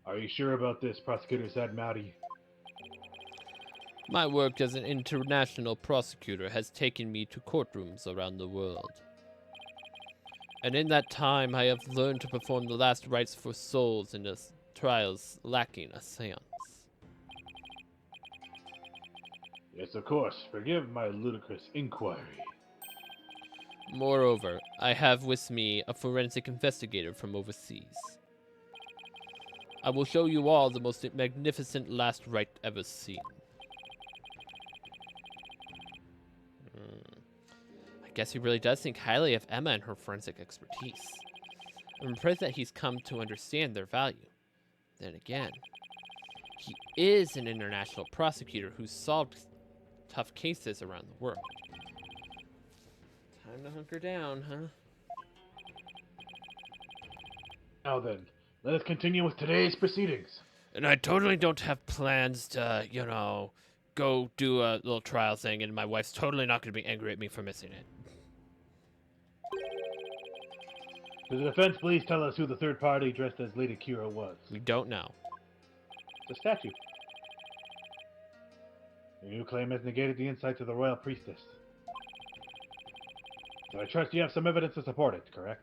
Are you sure about this, Prosecutor Sadmati? My work as an international prosecutor has taken me to courtrooms around the world. And in that time, I have learned to perform the last rites for souls in the trials lacking a seance. Yes, of course. Forgive my ludicrous inquiry. Moreover, I have with me a forensic investigator from overseas. I will show you all the most magnificent last rite ever seen. I guess he really does think highly of Emma and her forensic expertise. I'm impressed that he's come to understand their value. Then again, he is an international prosecutor who's solved tough cases around the world. Time to hunker down, huh? Now then, let us continue with today's proceedings. And I totally don't have plans to, go do a little trial thing, and my wife's totally not going to be angry at me for missing it. Does the defense please tell us who the third party dressed as Lady Kira was? We don't know. The statue. Your new claim has negated the insights of the royal priestess. So I trust you have some evidence to support it, correct?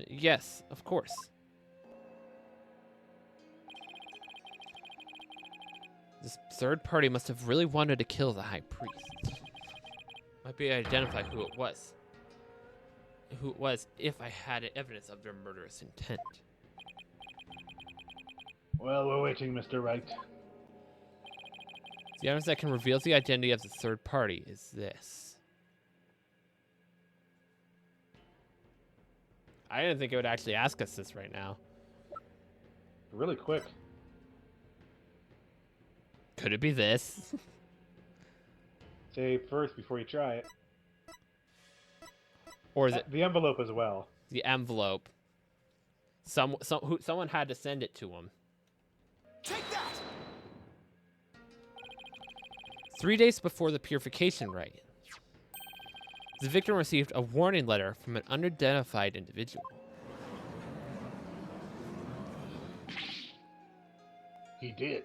Yes, of course. This third party must have really wanted to kill the high priest. Might be able to identify who it was. Who it was if I had evidence of their murderous intent. Well, we're waiting, Mr. Wright. The evidence that can reveal the identity of the third party is this. I didn't think it would actually ask us this right now. Really quick. Could it be this? Say first before you try it. Or is it The envelope as well. the envelope? Someone had to send it to him. Take that! 3 days before the purification rite, the victim received a warning letter from an unidentified individual. He did.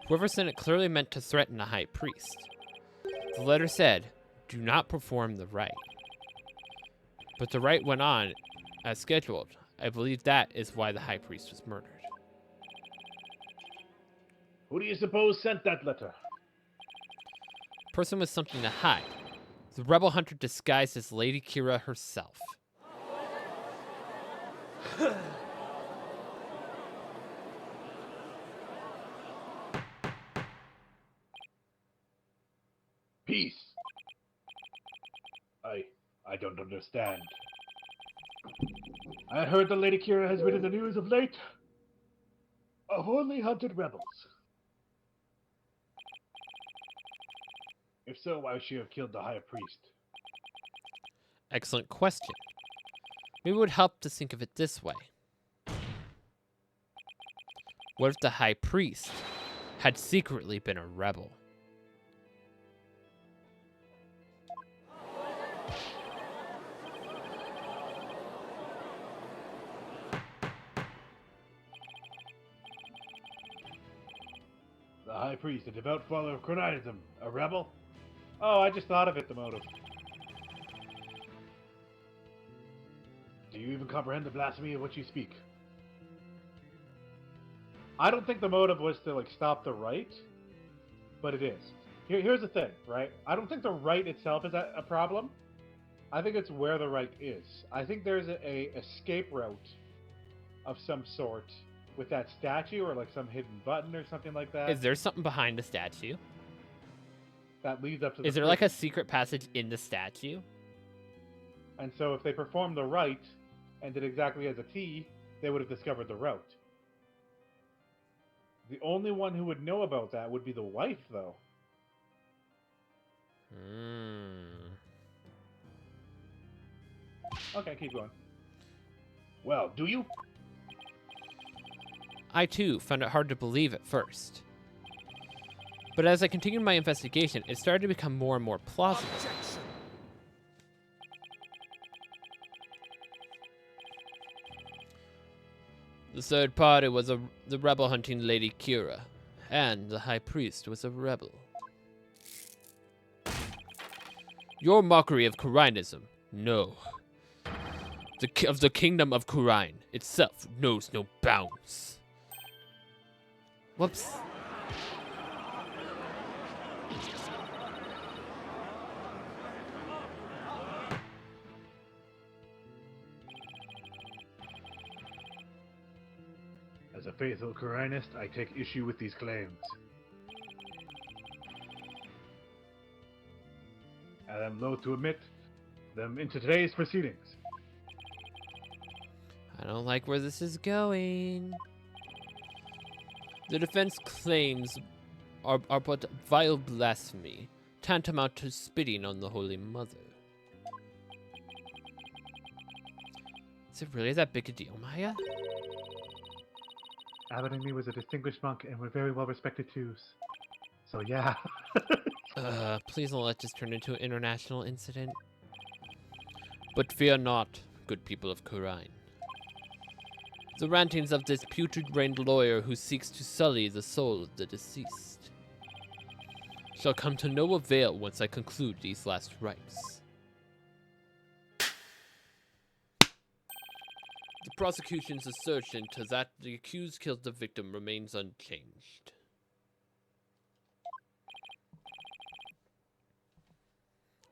Whoever sent it clearly meant to threaten the high priest. The letter said, "Do not perform the rite." But the rite went on as scheduled. I believe that is why the high priest was murdered. Who do you suppose sent that letter? Person with something to hide. The rebel hunter disguised as Lady Kira herself. Peace. I don't understand. I heard that Lady Kira has been in the news of late. Of only hunted rebels. If so, why would she have killed the high priest? Excellent question. Maybe it would help to think of it this way. What if the high priest had secretly been a rebel? The high priest, a devout follower of Chronism, a rebel? Oh, I just thought of it, the motive. Do you even comprehend the blasphemy of which you speak? I don't think the motive was to, stop the rite, but it is. Here's the thing, right? I don't think the rite itself is a problem. I think it's where the rite is. I think there's a escape route of some sort with that statue, or some hidden button or something like that. Is there something behind the statue? That leads up to the Is there like a secret passage in the statue? And so if they performed the rite and did exactly as a T, they would have discovered the route. The only one who would know about that would be the wife, though. Okay, keep going. Well, do you? I too found it hard to believe at first. But as I continued my investigation, it started to become more and more plausible. Objection. The third party was the rebel hunting lady Kira, and the high priest was a rebel. Your mockery of Kurinism, no. Of the kingdom of Kurine itself knows no bounds. Whoops. As a faithful Kurinist, I take issue with these claims. I am loath to admit them into today's proceedings. I don't like where this is going. The defense claims are but vile blasphemy, tantamount to spitting on the Holy Mother. Is it really that big a deal, Maya? Abbot and me was a distinguished monk, and we're very well respected too. So yeah. Please don't let this turn into an international incident. But fear not, good people of Kurine. The rantings of this putrid-brained lawyer who seeks to sully the soul of the deceased shall come to no avail once I conclude these last rites. The prosecution's assertion to that the accused killed the victim remains unchanged.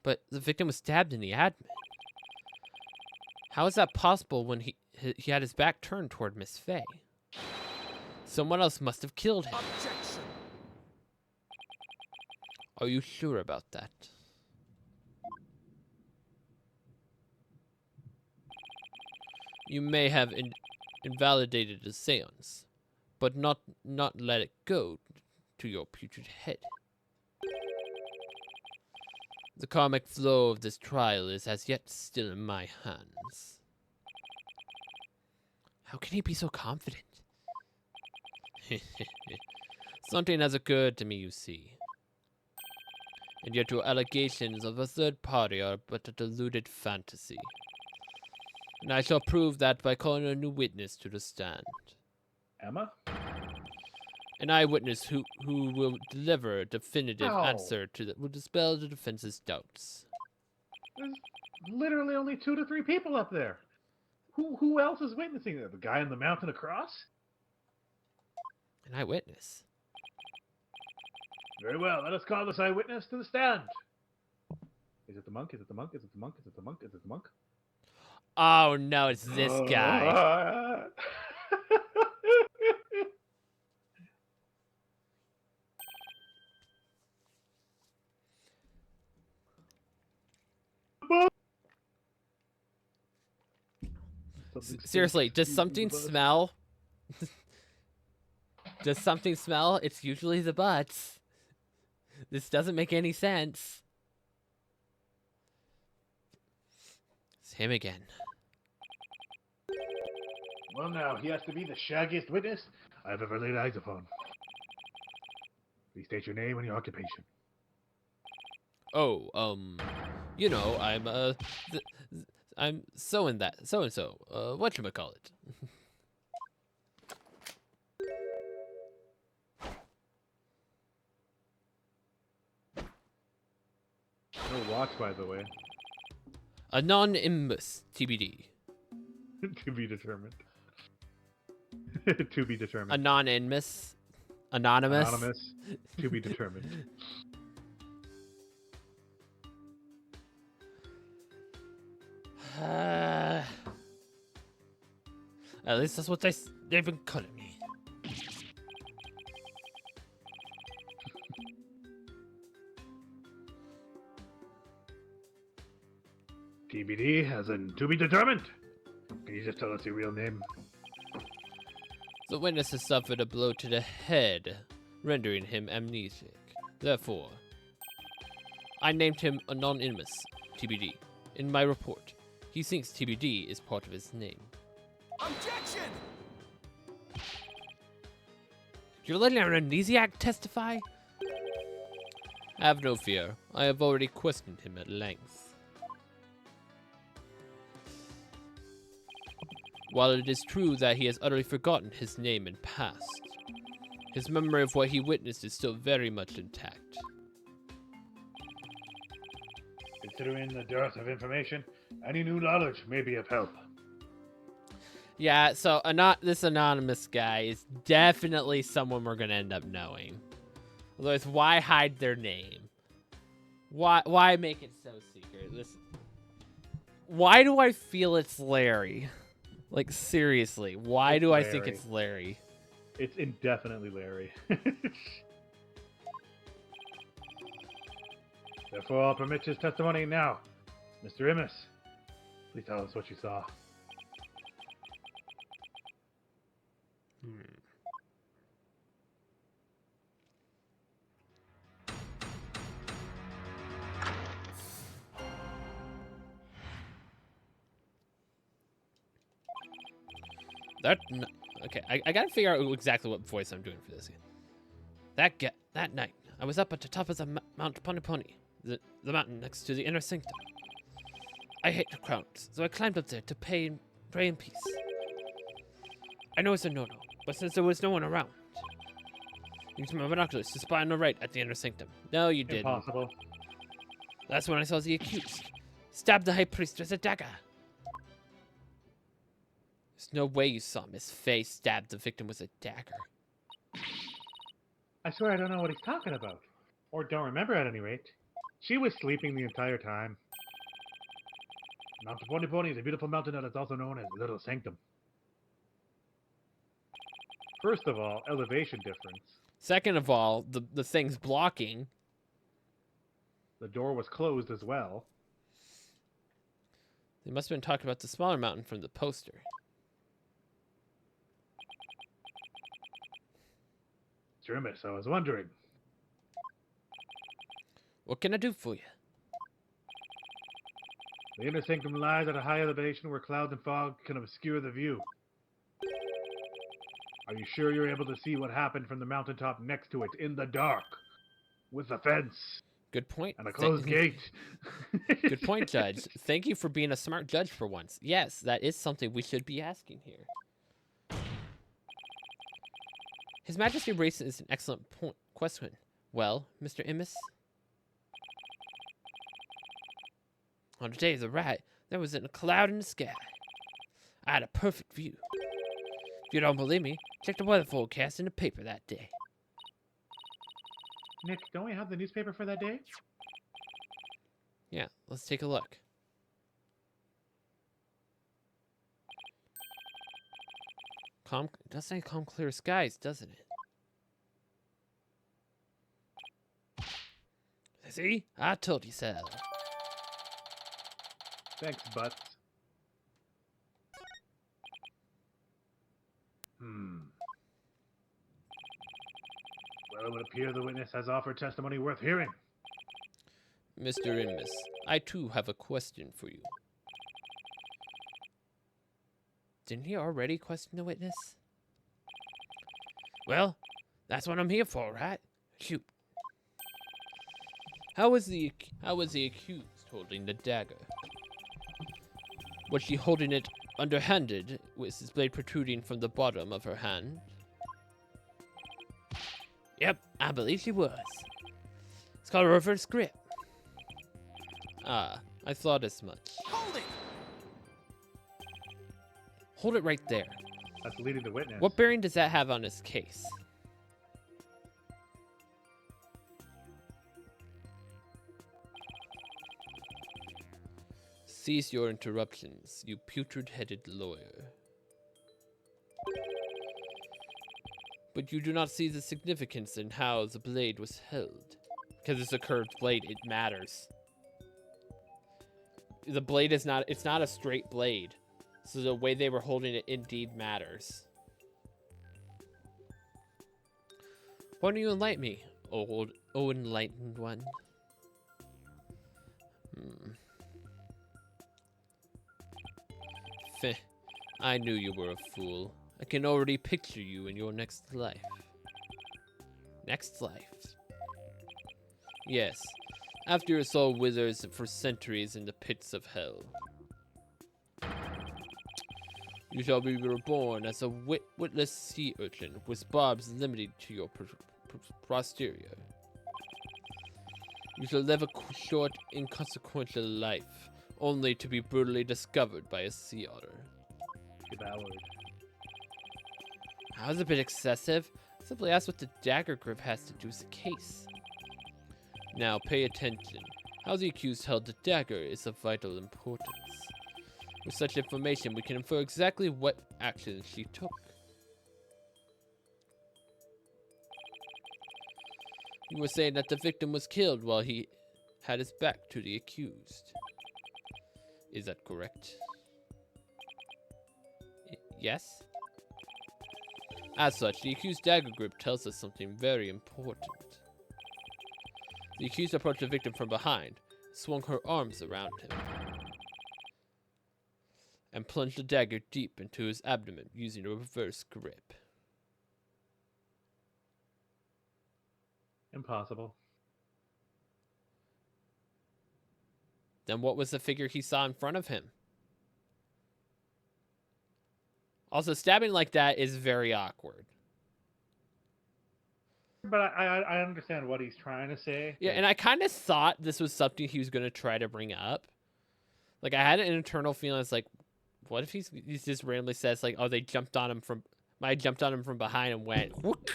But the victim was stabbed in the abdomen. How is that possible when he had his back turned toward Miss Faye? Someone else must have killed him. Objection. Are you sure about that? You may have invalidated the seance, but not let it go to your putrid head. The karmic flow of this trial is as yet still in my hands. How can he be so confident? Something has occurred to me, you see. And yet your allegations of a third party are but a deluded fantasy. And I shall prove that by calling a new witness to the stand. Emma? An eyewitness who will deliver a definitive Ow. answer will dispel the defense's doubts. There's literally only 2 to 3 people up there. Who else is witnessing it? The guy on the mountain across? An eyewitness? Very well, let us call this eyewitness to the stand. Is it the monk? Is it the monk? Is it the monk? Is it the monk? Is it the monk? Oh no, it's this guy. Seriously, does something smell? Does something smell? It's usually the butts. This doesn't make any sense. It's him again. Well now, he has to be the shaggiest witness I've ever laid eyes upon. Please state your name and your occupation. Oh, you know, I'm so and so. Whatchamacallit. No watch, by the way. Anonymous, TBD. To be determined. To be determined. Anonymous. Anonymous. To be determined. At least that's what they've been calling me. TBD, as in to be determined. Can you just tell us your real name? The witness has suffered a blow to the head, rendering him amnesic. Therefore, I named him Anonymous, TBD, in my report. He thinks TBD is part of his name. Objection! You're letting an amnesiac testify? Have no fear. I have already questioned him at length. While it is true that he has utterly forgotten his name and past, his memory of what he witnessed is still very much intact. Considering the dearth of information, any new knowledge may be of help. Yeah, so this anonymous guy is definitely someone we're gonna end up knowing. Otherwise, why hide their name? Why make it so secret? Why do I feel it's Larry? Like, seriously, why do I think it's Larry? It's indefinitely Larry. Therefore, I'll permit his testimony now. Mr. Immis, please tell us what you saw. Okay, I gotta figure out exactly what voice I'm doing for this. That night, I was up at the top of the Mount Pony, the mountain next to the inner sanctum. I hate the crowds, so I climbed up there to pray in peace. I know it's a no-no, but since there was no one around, I used my binoculars to spy on the right at the inner sanctum. No, you didn't. Impossible. That's when I saw the accused stab the high priest with a dagger. There's no way you saw Miss Faye stab the victim with a dagger. I swear I don't know what he's talking about. Or don't remember at any rate. She was sleeping the entire time. Mount Pony is a beautiful mountain that is also known as Little Sanctum. First of all, elevation difference. Second of all, the thing's blocking. The door was closed as well. They must have been talking about the smaller mountain from the poster. Mr. Immis, I was wondering. What can I do for you? The inner sanctum lies at a high elevation where clouds and fog can obscure the view. Are you sure you're able to see what happened from the mountaintop next to it in the dark? With a fence. Good point. And a closed gate. Good point, Judge. Thank you for being a smart judge for once. Yes, that is something we should be asking here. His Majesty raises an excellent question. Well, Mr. Immis? On the day of the riot, there wasn't a cloud in the sky. I had a perfect view. If you don't believe me, check the weather forecast in the paper that day. Nick, don't we have the newspaper for that day? Yeah, let's take a look. It does say calm, clear skies, doesn't it? See? I told you so. Thanks, Butts. Well, it would appear the witness has offered testimony worth hearing. Mr. Immis, I too have a question for you. Didn't he already question the witness? Well, that's what I'm here for, right? Shoot. How was the accused holding the dagger? Was she holding it underhanded, with its blade protruding from the bottom of her hand? Yep, I believe she was. It's called a reverse grip. Ah, I thought as much. Hold it! Hold it right there. That's leading the witness. What bearing does that have on his case? Cease your interruptions, you putrid-headed lawyer. But you do not see the significance in how the blade was held. Because it's a curved blade, it matters. The blade is not, it's not a straight blade. So the way they were holding it indeed matters. Why don't you enlighten me, oh enlightened one? Feh, I knew you were a fool. I can already picture you in your next life. Next life? Yes, after your soul withers for centuries in the pits of hell. You shall be reborn as a witless sea urchin with barbs limited to your posterior. You shall live a short, inconsequential life, only to be brutally discovered by a sea otter. Devoured. That was a bit excessive. Simply ask what the dagger grip has to do with the case. Now pay attention. How the accused held the dagger is of vital importance. With such information, we can infer exactly what actions she took. You were saying that the victim was killed while he had his back to the accused. Is that correct? Yes? As such, the accused's dagger grip tells us something very important. The accused approached the victim from behind, swung her arms around him, and plunged the dagger deep into his abdomen using a reverse grip. Impossible. Then what was the figure he saw in front of him? Also, stabbing like that is very awkward. But I understand what he's trying to say. Yeah, and I kind of thought this was something he was going to try to bring up. Like, I had an internal feeling, it's like, what if he just randomly says, like, oh, they jumped on him from... I jumped on him from behind and went... Whoop.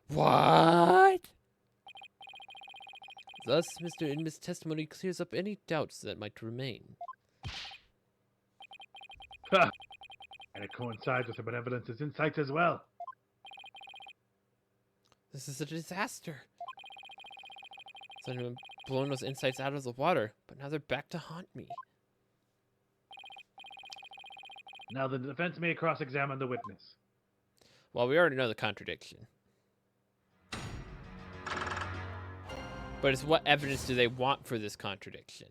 What? Thus, Mr. Inman's testimony clears up any doubts that might remain. Ha! And it coincides with the benevolence's insights as well. This is a disaster. Someone blown those insights out of the water, but now they're back to haunt me. Now the defense may cross-examine the witness. Well, we already know the contradiction. But it's what evidence do they want for this contradiction?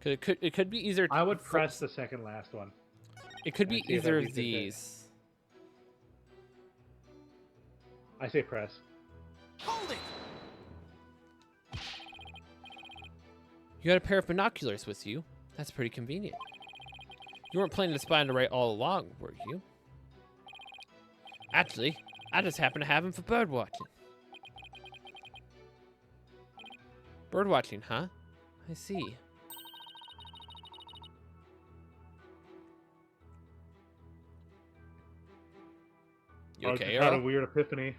It could be either... I would press the second last one. It could be see if that either makes of it there. these. I say press. Hold it! You had a pair of binoculars with you. That's pretty convenient. You weren't planning to spy on the right all along, were you? Actually, I just happen to have them for bird watching. Bird watching, huh? I see. You I okay, just had a Earl? weird epiphany.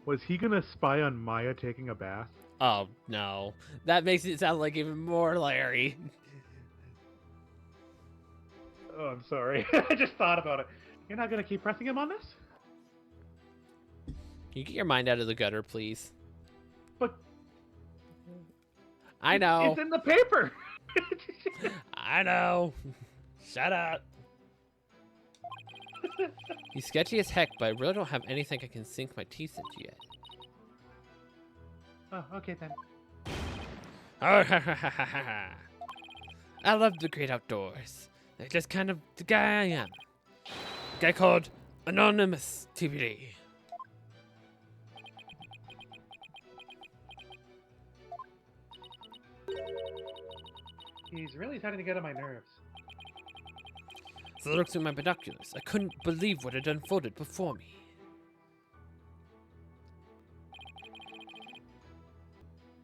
Was he gonna spy on Maya taking a bath? Oh, no. That makes it sound like even more Larry. Oh, I'm sorry. I just thought about it. You're not gonna keep pressing him on this? Can you get your mind out of the gutter, please? But I know. it's in the paper. I know. Shut up. He's sketchy as heck, but I really don't have anything I can sink my teeth into yet. Oh, okay then. Oh, ha ha ha ha ha. I love the great outdoors. That's just kind of the guy I am. A guy called Anonymous TBD. He's really starting to get on my nerves. As I looked through my binoculars, I couldn't believe what had unfolded before me.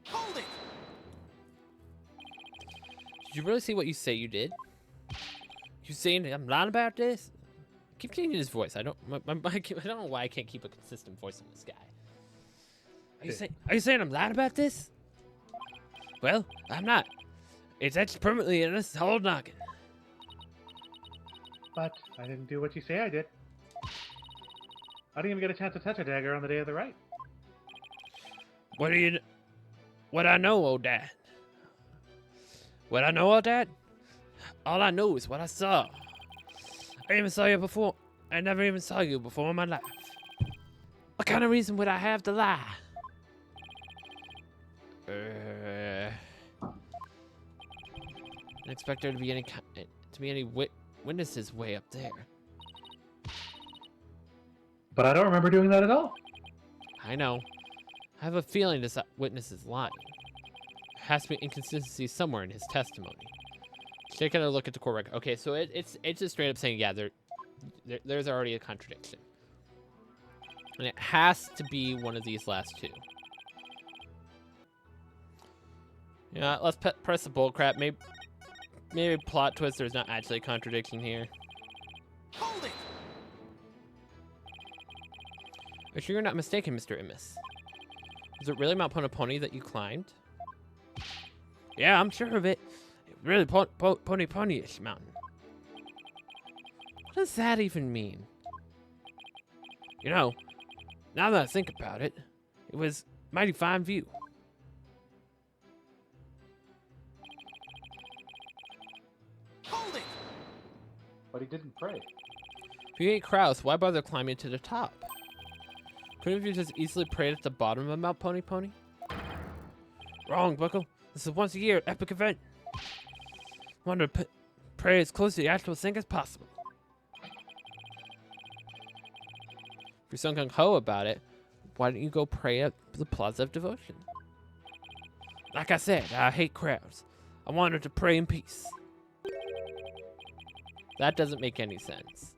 Hold it! Did you really see what you say you did? You saying I'm lying about this? Keep changing his voice. I don't know why I can't keep a consistent voice on this guy. Are you saying I'm lying about this? Well, I'm not. It's etched permanently in this whole noggin. But I didn't do what you say I did. I didn't even get a chance to touch a dagger on the day of the rite. What I know, old dad? What I know, old dad? All I know is what I saw. I even saw you before. I never even saw you before in my life. What kind of reason would I have to lie? I expect there to be any witness is way up there. But I don't remember doing that at all. I know. I have a feeling this witness is lying. There has to be inconsistency somewhere in his testimony. Take another look at the court record. Okay, so it's just straight up saying, yeah, there's already a contradiction. And it has to be one of these last two. Yeah, let's press the bullcrap. Maybe plot twist, there's not actually a contradiction here. Hold it! Are you sure you're not mistaken, Mr. Immis? Was it really Mount Ponoponi that you climbed? Yeah, I'm sure of it. It really Ponoponi-ish mountain. What does that even mean? You know, now that I think about it, it was a mighty fine view. Hold it! But he didn't pray. If you ain't Kraus, why bother climbing to the top? Couldn't you just easily prayed at the bottom of Mount Ponoponi? Wrong, Buckle. This is once a year epic event. Want to pray as close to the actual thing as possible. If you're so gung-ho about it, why don't you go pray at the Plaza of Devotion? Like I said, I hate crowds. I wanted to pray in peace. That doesn't make any sense.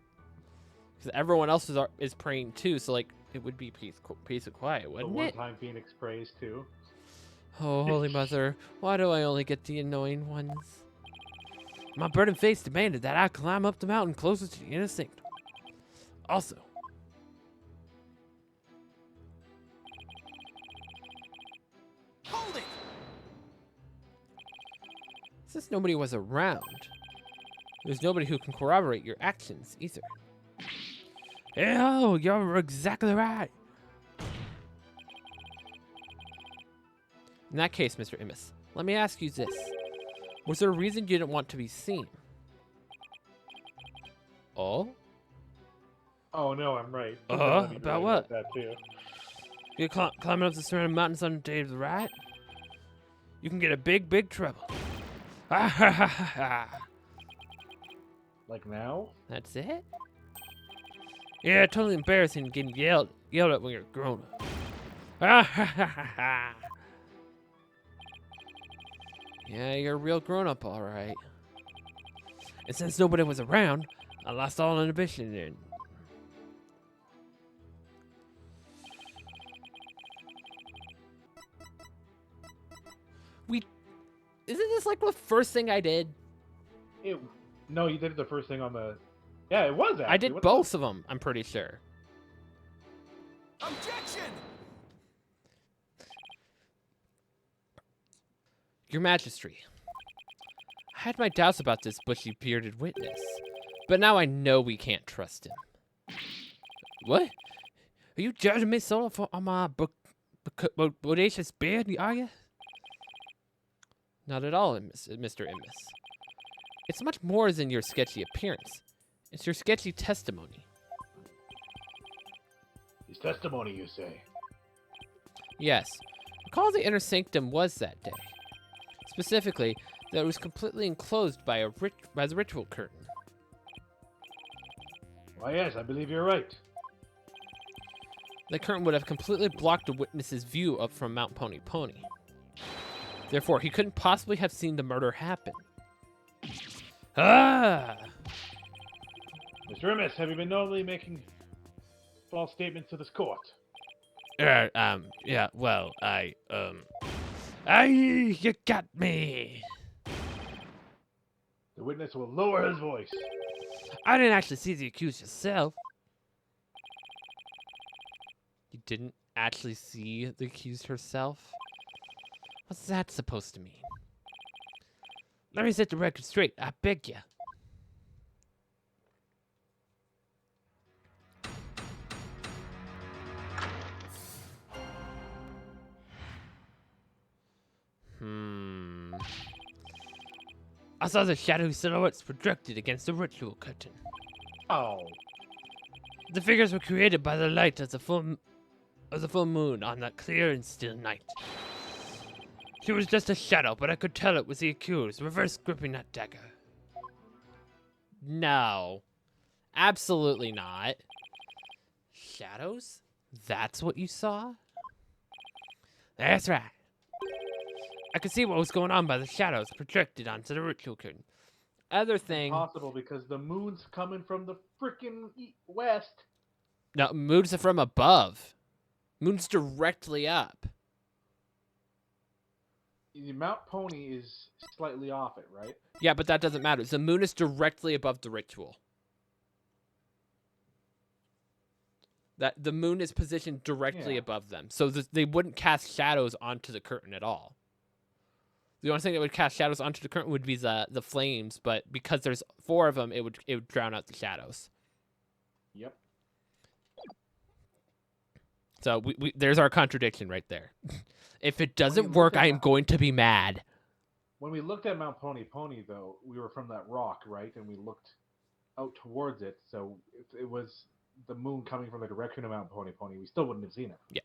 Because everyone else is praying too, so like it would be peace and quiet, wouldn't The it? one-time Phoenix prays too. Oh, Holy Mother, why do I only get the annoying ones? My burden face demanded that I climb up the mountain closer to the inner sanctum. Also, Hold it! since nobody was around, there's nobody who can corroborate your actions either. Oh, you're exactly right. In that case, Mr. Immis, let me ask you this. Was there a reason you didn't want to be seen? Oh? Oh no, I'm right. Uh-huh, I'd be about right what? That too. You're climbing up the surrounding mountains on the day of the ride? You can get a big trouble. Ah ha ha ha ha. Like now? That's it? Yeah, totally embarrassing getting yelled at when you're grown up. Ah ha ha ha ha. Yeah, you're a real grown up, all right. And since nobody was around, I lost all inhibition and isn't this like the first thing I did? No, you did it the first thing on the. Yeah, it was. Actually. I did What both of them, I'm pretty sure. Objection! Your Majesty, I had my doubts about this bushy bearded witness, but now I know we can't trust him. What? Are you judging me solo on my bodacious beard, are you? Not at all, Mr. Immis. It's much more than your sketchy appearance. It's your sketchy testimony. His testimony, you say? Yes. Recall the inner sanctum was that day. Specifically, that it was completely enclosed by the ritual curtain. Why, yes, I believe you're right. The curtain would have completely blocked the witness's view up from Mount Ponoponi. Therefore, he couldn't possibly have seen the murder happen. Ah! Mr. Immis, have you been knowingly making false statements to this court? Yeah, well, you got me. The witness will lower his voice. I didn't actually see the accused yourself. You didn't actually see the accused herself? What's that supposed to mean? Let me set the record straight, I beg ya. I saw the shadowy silhouettes projected against the ritual curtain. Oh. The figures were created by the light of the full moon on that clear and still night. She was just a shadow, but I could tell it was the accused, reverse gripping that dagger. No. Absolutely not. Shadows? That's what you saw? That's right. I could see what was going on by the shadows projected onto the ritual curtain. Other thing... Impossible, because the moon's coming from the frickin' west. No, moon's from above. Moon's directly up. Mount Pony is slightly off it, right? Yeah, but that doesn't matter. The moon is directly above the ritual. That the moon is positioned directly above them, so they wouldn't cast shadows onto the curtain at all. The only thing that would cast shadows onto the curtain would be the flames, but because there's 4 of them, it would drown out the shadows. Yep. So we there's our contradiction right there. If it doesn't work, I am going to be mad. When we looked at Mount Pony, though, we were from that rock, right? And we looked out towards it, so if it was the moon coming from the direction of Mount Pony, we still wouldn't have seen it. Yeah.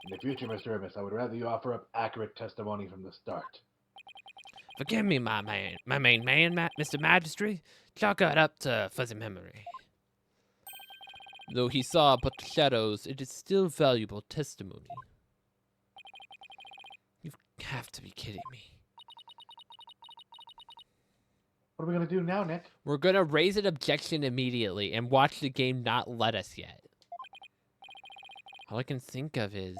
In the future, Mr. Amos, I would rather you offer up accurate testimony from the start. Forgive me, my main man, Mr. Magistrate. Chalk it up to fuzzy memory. Though he saw but the shadows, it is still valuable testimony. You have to be kidding me. What are we going to do now, Nick? We're going to raise an objection immediately and watch the game not let us yet. All I can think of is...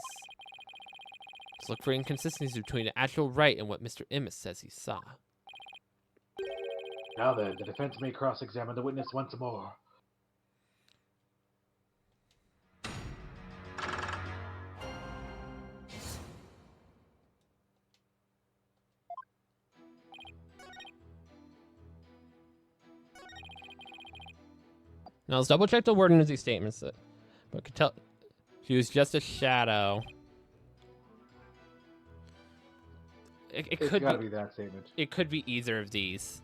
let's look for inconsistencies between the actual right and what Mr. Amos says he saw. Now then, the defense may cross-examine the witness once more. Now let's double check the wording of these statements. But could tell she was just a shadow. It could be that statement. It could be either of these.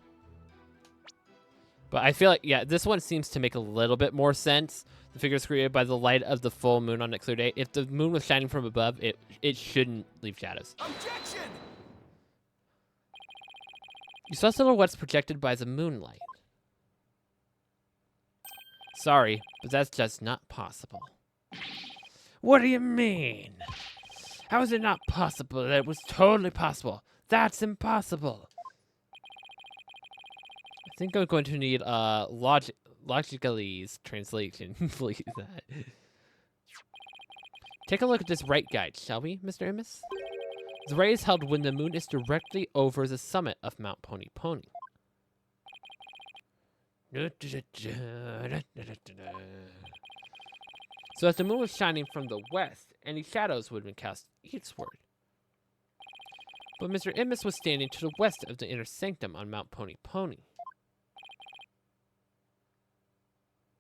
But I feel like, yeah, this one seems to make a little bit more sense. The figure is created by the light of the full moon on a clear day. If the moon was shining from above, it shouldn't leave shadows. Objection! You saw silhouettes projected by the moonlight. Sorry, but that's just not possible. What do you mean? How is it not possible? That was totally possible. That's impossible. I think I'm going to need Logically's translation. Please. Take a look at this right guide, shall we, Mr. Amos? The ray is held when the moon is directly over the summit of Mount Pony Pony. So as the moon was shining from the west, any shadows would have been cast eastward. But Mr. Amos was standing to the west of the inner sanctum on Mount Pony Pony.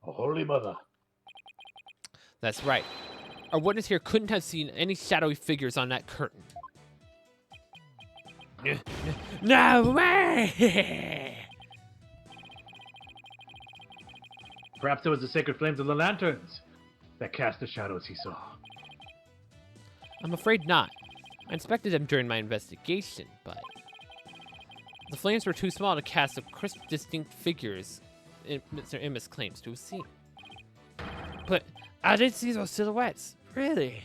Oh, Holy Mother. That's right. Our witness here couldn't have seen any shadowy figures on that curtain. No way! Perhaps it was the sacred flames of the lanterns that cast the shadows he saw. I'm afraid not. I inspected them during my investigation, but the flames were too small to cast the crisp, distinct figures Mr. Amos claims to have seen. But I did see those silhouettes. Really?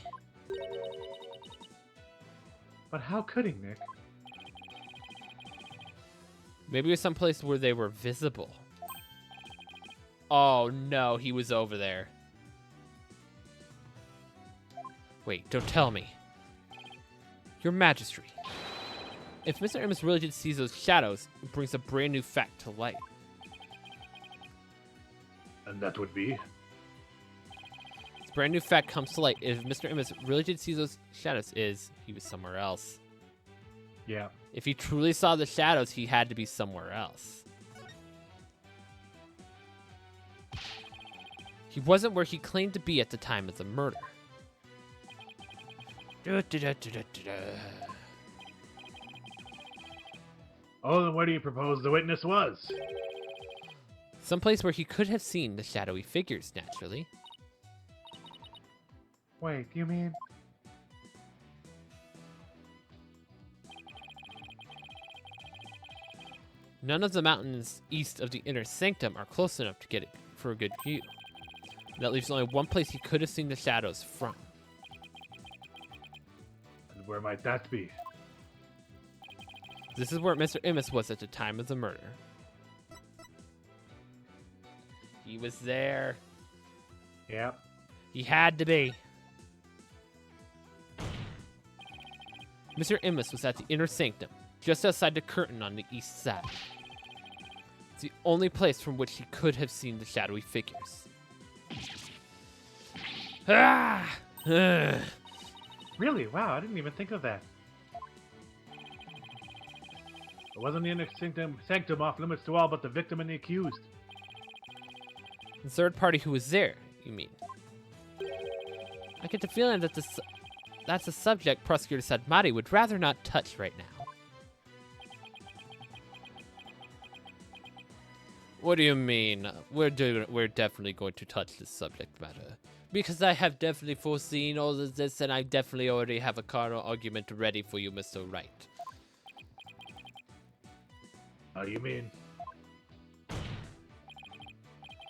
But how could he, Nick? Maybe it was someplace where they were visible. Oh no, he was over there. Wait, don't tell me. Your Majesty. If Mr. Amos really did see those shadows, it brings a brand new fact to light. And that would be? This brand new fact comes to light if Mr. Amos really did see those shadows is he was somewhere else. Yeah. If he truly saw the shadows, he had to be somewhere else. He wasn't where he claimed to be at the time of the murder. Oh, then where do you propose the witness was? Someplace where he could have seen the shadowy figures, naturally. Wait, you mean? None of the mountains east of the inner sanctum are close enough to get it for a good view. That leaves only one place he could have seen the shadows from. And where might that be? This is where Mr. Immis was at the time of the murder. He was there. Yep. He had to be. Mr. Immis was at the inner sanctum, just outside the curtain on the east side. It's the only place from which he could have seen the shadowy figures. Ah! Ugh. Really? Wow, I didn't even think of that. It wasn't the inner sanctum off limits to all but the victim and the accused. The third party who was there, you mean? I get the feeling that that's a subject Prosecutor Sadmati would rather not touch right now. What do you mean? We're definitely going to touch this subject matter. Because I have definitely foreseen all of this, and I definitely already have a carnal argument ready for you, Mr. Wright. Oh, you mean?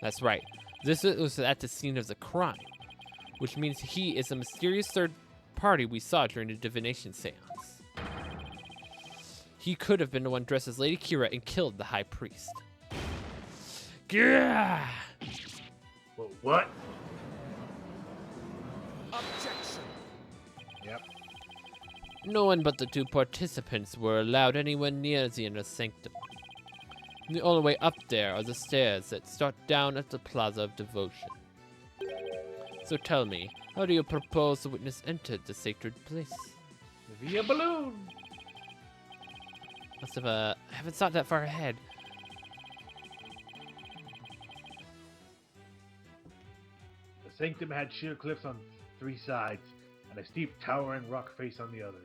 That's right. This was at the scene of the crime, which means he is a mysterious third party we saw during the divination seance. He could have been the one dressed as Lady Kira and killed the High Priest. Gah! Well, what? Objection. Yep. No one but the two participants were allowed anywhere near the inner sanctum. The only way up there are the stairs that start down at the Plaza of Devotion. So tell me, how do you propose the witness entered the sacred place? Via balloon. I haven't thought that far ahead. The sanctum had sheer cliffs on 3 sides and a steep towering rock face on the other.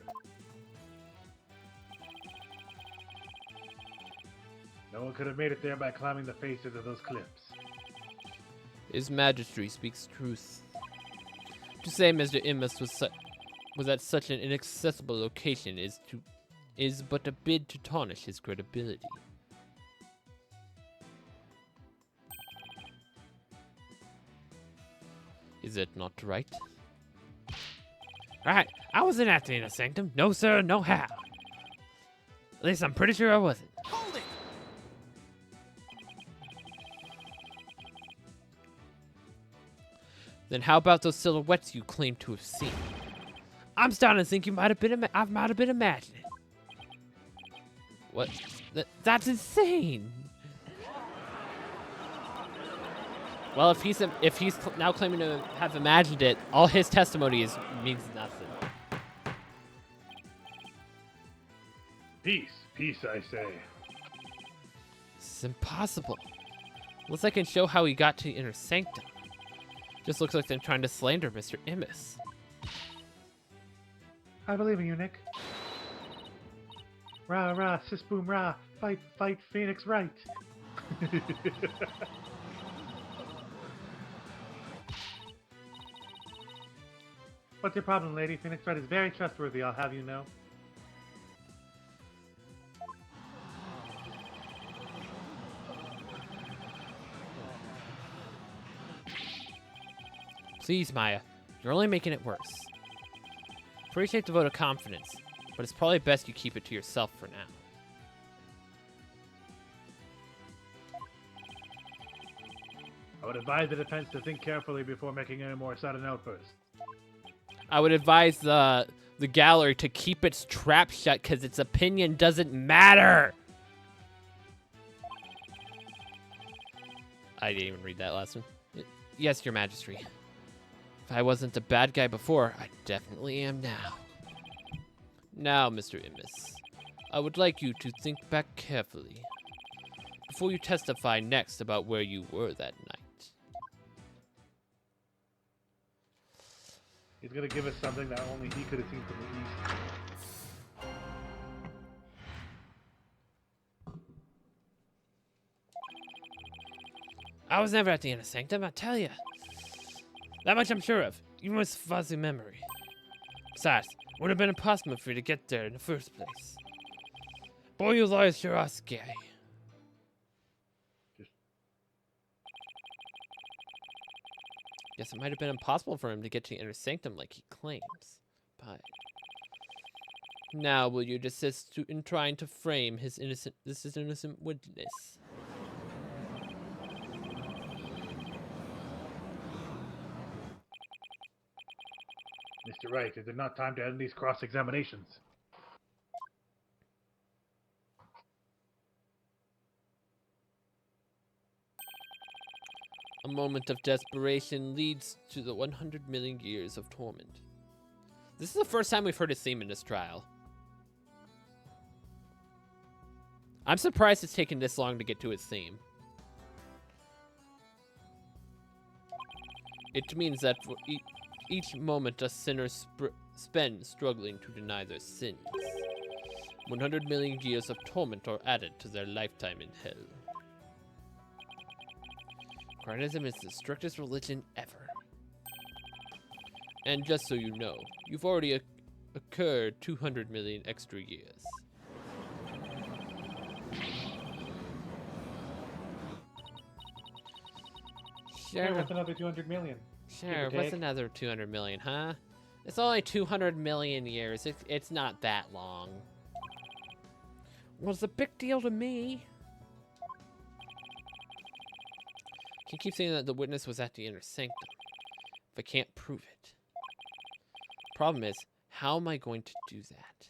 No one could have made it there by climbing the faces of those cliffs. His Majesty speaks truth. To say Mr. Immis was at such an inaccessible location is but a bid to tarnish his credibility. Is it not right? Right, I wasn't at the inner sanctum. No, sir, no how. At least I'm pretty sure I wasn't. Hold it. Then how about those silhouettes you claim to have seen? I'm starting to think I might have been imagining. What? That's insane. Well, if he's now claiming to have imagined it, all his testimony means nothing. Peace, peace, I say. It's impossible. Unless I can show how he got to the inner sanctum. Just looks like they're trying to slander Mr. Immis. I believe in you, Nick. Rah, rah, sis boom, rah. Fight, fight, Phoenix Wright. What's your problem, lady? Phoenix Wright is very trustworthy, I'll have you know. Please, Maya. You're only making it worse. Appreciate the vote of confidence, but it's probably best you keep it to yourself for now. I would advise the defense to think carefully before making any more sudden outbursts. I would advise the gallery to keep its trap shut because its opinion doesn't matter. I didn't even read that last one. Yes, Your Majesty. If I wasn't a bad guy before, I definitely am now. Now, Mr. Immis, I would like you to think back carefully before you testify next about where you were that night. He's gonna give us something that only he could have seen from the east. I was never at the inner sanctum, I tell you. That much I'm sure of, even with fuzzy memory. Besides, it would have been impossible for you to get there in the first place. Boy, you lawyers sure are scary. Guess it might have been impossible for him to get to the inner sanctum like he claims. But now will you desist in trying to frame his innocent witness? Mr. Wright, is it not time to end these cross-examinations? A moment of desperation leads to the 100 million years of torment. This is the first time we've heard his theme in this trial. I'm surprised it's taken this long to get to his theme. It means that for each moment a sinner spends struggling to deny their sins, 100 million years of torment are added to their lifetime in hell. Carnism is the strictest religion ever. And just so you know, you've already occurred 200 million extra years. Sure, what's another 200 million? Sure, what's another 200 million, huh? It's only 200 million years. It's not that long. Well, it's a big deal to me. Can keep saying that the witness was at the inner sanctum if I can't prove it. Problem is, how am I going to do that?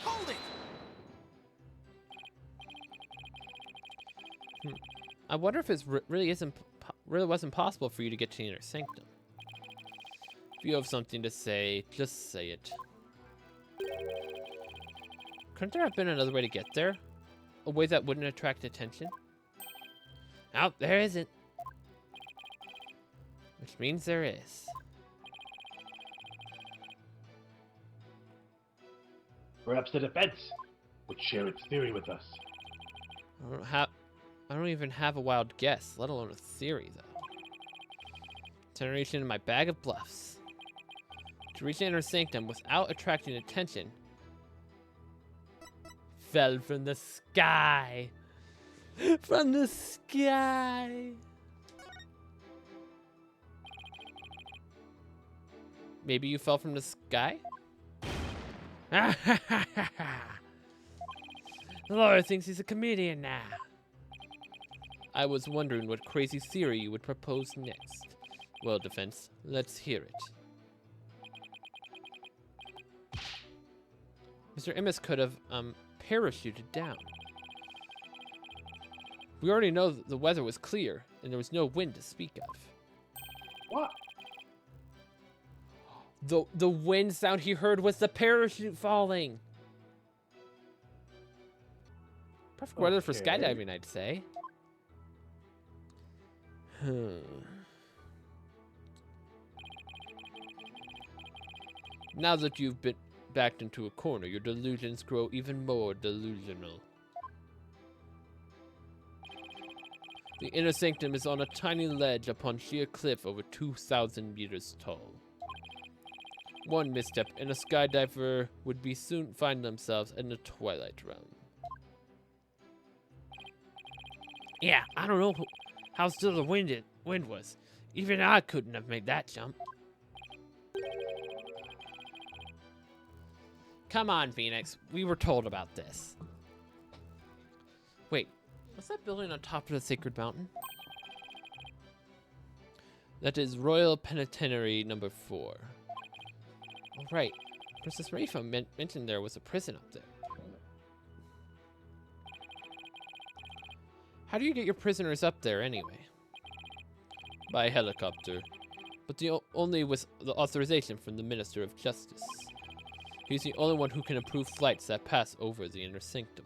Hold it! I wonder if it really wasn't possible for you to get to the inner sanctum. If you have something to say, just say it. Couldn't there have been another way to get there? A way that wouldn't attract attention? Oh, there isn't. Which means there is. Perhaps the defense would share its theory with us. I don't even have a wild guess, let alone a theory, though. Generation in my bag of bluffs. To reach the inner sanctum without attracting attention. Fell from the sky. From the sky. Maybe you fell from the sky? The Lord thinks he's a comedian now. I was wondering what crazy theory you would propose next. Well, defense, let's hear it. Mr. Emmis could have, parachuted down. We already know that the weather was clear, and there was no wind to speak of. What? The wind sound he heard was the parachute falling. Perfect weather for skydiving, I'd say. Now that you've been backed into a corner, your delusions grow even more delusional. The inner sanctum is on a tiny ledge upon sheer cliff over 2,000 meters tall. One misstep and a skydiver would soon find themselves in the Twilight Realm. Yeah, I don't know how still the wind was. Even I couldn't have made that jump. Come on, Phoenix. We were told about this. Wait, what's that building on top of the Sacred Mountain? That is Royal Penitentiary number 4. Oh, right. Princess Rafa mentioned there was a prison up there. How do you get your prisoners up there anyway? By helicopter, but only with the authorization from the Minister of Justice. He's the only one who can approve flights that pass over the inner sanctum.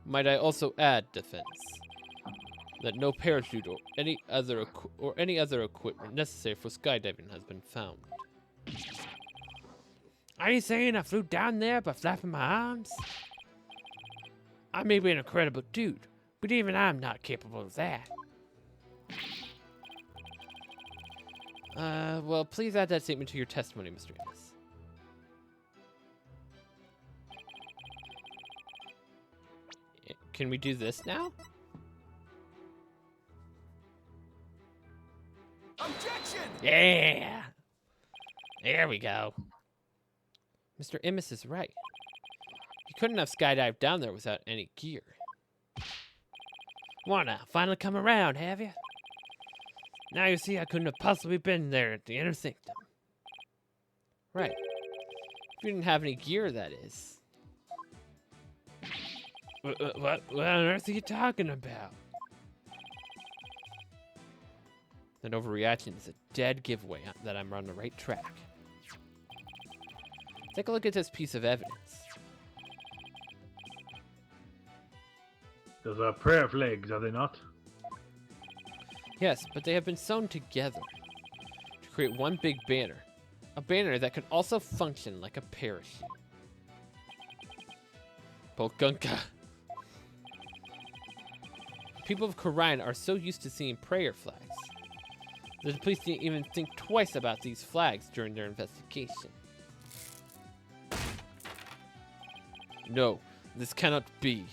Might I also add, defense, that no parachute or any other equipment necessary for skydiving has been found. Are you saying I flew down there by flapping my arms? I may be an incredible dude, but even I'm not capable of that. Well, please add that statement to your testimony, Mr. Amos. Can we do this now? Objection! Yeah! There we go. Mr. Amos is right. You couldn't have skydived down there without any gear. Wanna finally come around, have you? Now you see I couldn't have possibly been there at the inner sanctum. Right. If you didn't have any gear, that is. What on earth are you talking about? That overreaction is a dead giveaway that I'm on the right track. Take a look at this piece of evidence. Those are prayer flags, are they not? Yes, but they have been sewn together to create one big banner. A banner that can also function like a parachute. Bogunka. People of Koran are so used to seeing prayer flags that the police didn't even think twice about these flags during their investigation. No, this cannot be.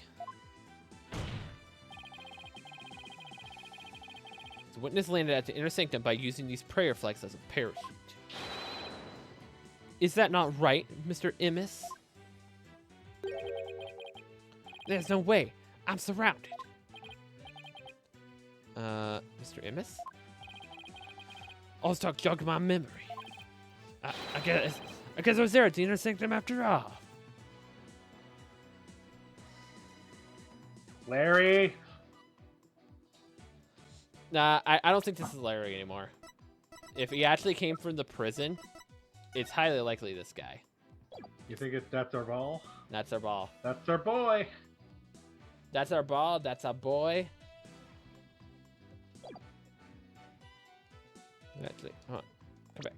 The witness landed at the inner sanctum by using these prayer flags as a parachute. Is that not right, Mr. Amos? There's no way. I'm surrounded. Mr. Amos? Allstock jogged my memory. I guess I was there at the inner sanctum after all. Larry! Nah, I don't think this is Larry anymore. If he actually came from the prison, it's highly likely this guy. You think that's our ball? That's our ball. That's our boy! That's our ball. That's our boy. Actually, hold on. Come back.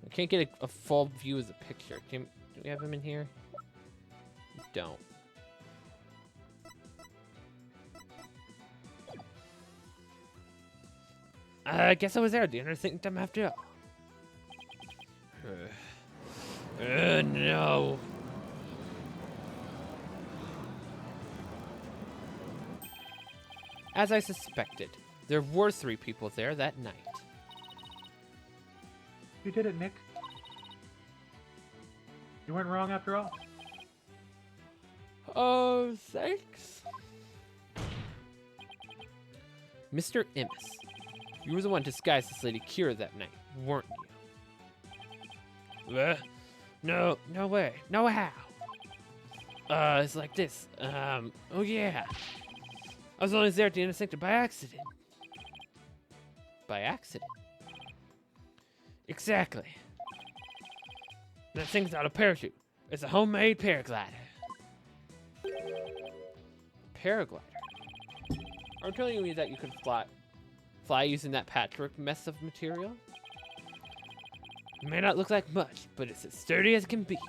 I can't get a full view of the picture. Do we have him in here? We don't. I guess I was there at the inner sanctum after all. No. As I suspected, there were 3 people there that night. You did it, Nick. You weren't wrong after all. Oh, thanks. Mr. Amos, you were the one disguised as Lady Kira that night, weren't you? No way. No how. It's like this. Oh yeah. I was only there at the inner sanctum by accident. By accident? Exactly. That thing's not a parachute. It's a homemade paraglider. Paraglider? Are you telling me that you could fly using that patchwork mess of material? It may not look like much, but it's as sturdy as can be.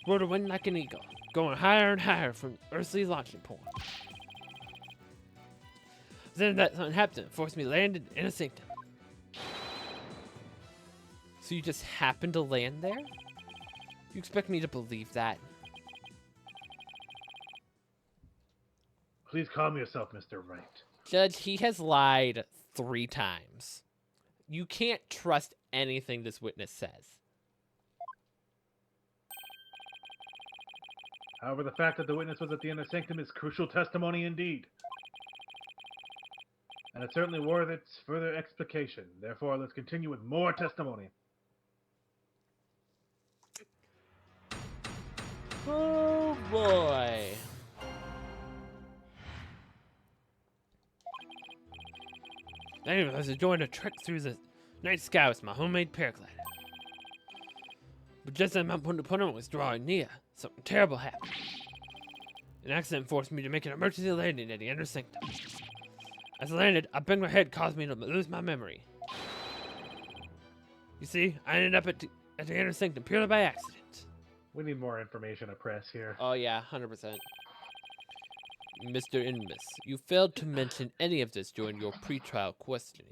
Rode a wind like an eagle, going higher and higher from earthly launching point. Then that something happened and forced me to land in a sanctum. So you just happened to land there? You expect me to believe that? Please calm yourself, Mr. Wright. Judge, he has lied 3 times. You can't trust anything this witness says. However, the fact that the witness was at the inner sanctum is crucial testimony indeed. And it's certainly worth its further explication. Therefore, let's continue with more testimony. Oh boy. Anyway, I was enjoying a trek through the night sky with my homemade paraglider. But just as my opponent was drawing near, something terrible happened. An accident forced me to make an emergency landing at the inner sanctum. As I landed, a bang my head caused me to lose my memory. You see, I ended up at the inner sanctum purely by accident. We need more information to press here. Oh yeah, 100%. Mr. Inmus, you failed to mention any of this during your pre-trial questioning.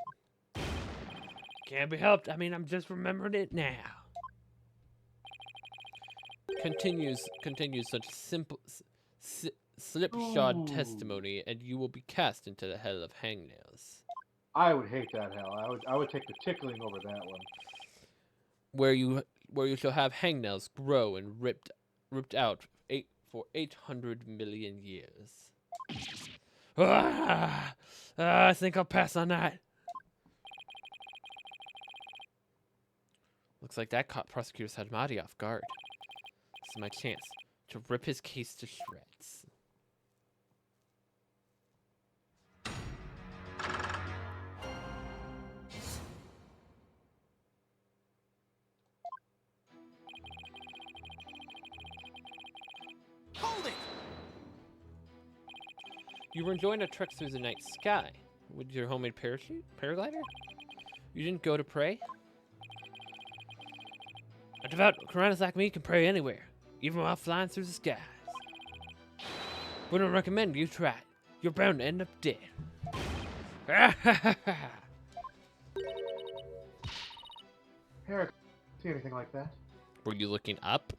Can't be helped. I mean, I'm just remembering it now. Continues such simple, slipshod Ooh. testimony, and you will be cast into the hell of hangnails, I would hate that hell. I would take the tickling over that one. where you shall have hangnails grow and ripped out for 800 million years. I think I'll pass on that. Looks like that caught Prosecutor Sadmati off guard. This is my chance to rip his case to shreds. Hold it! You were enjoying a trek through the night sky with your homemade paraglider? You didn't go to pray? A devout Karanas like me can pray anywhere, even while flying through the skies. Wouldn't recommend you try it. You're bound to end up dead. Eric, see anything like that? Were you looking up?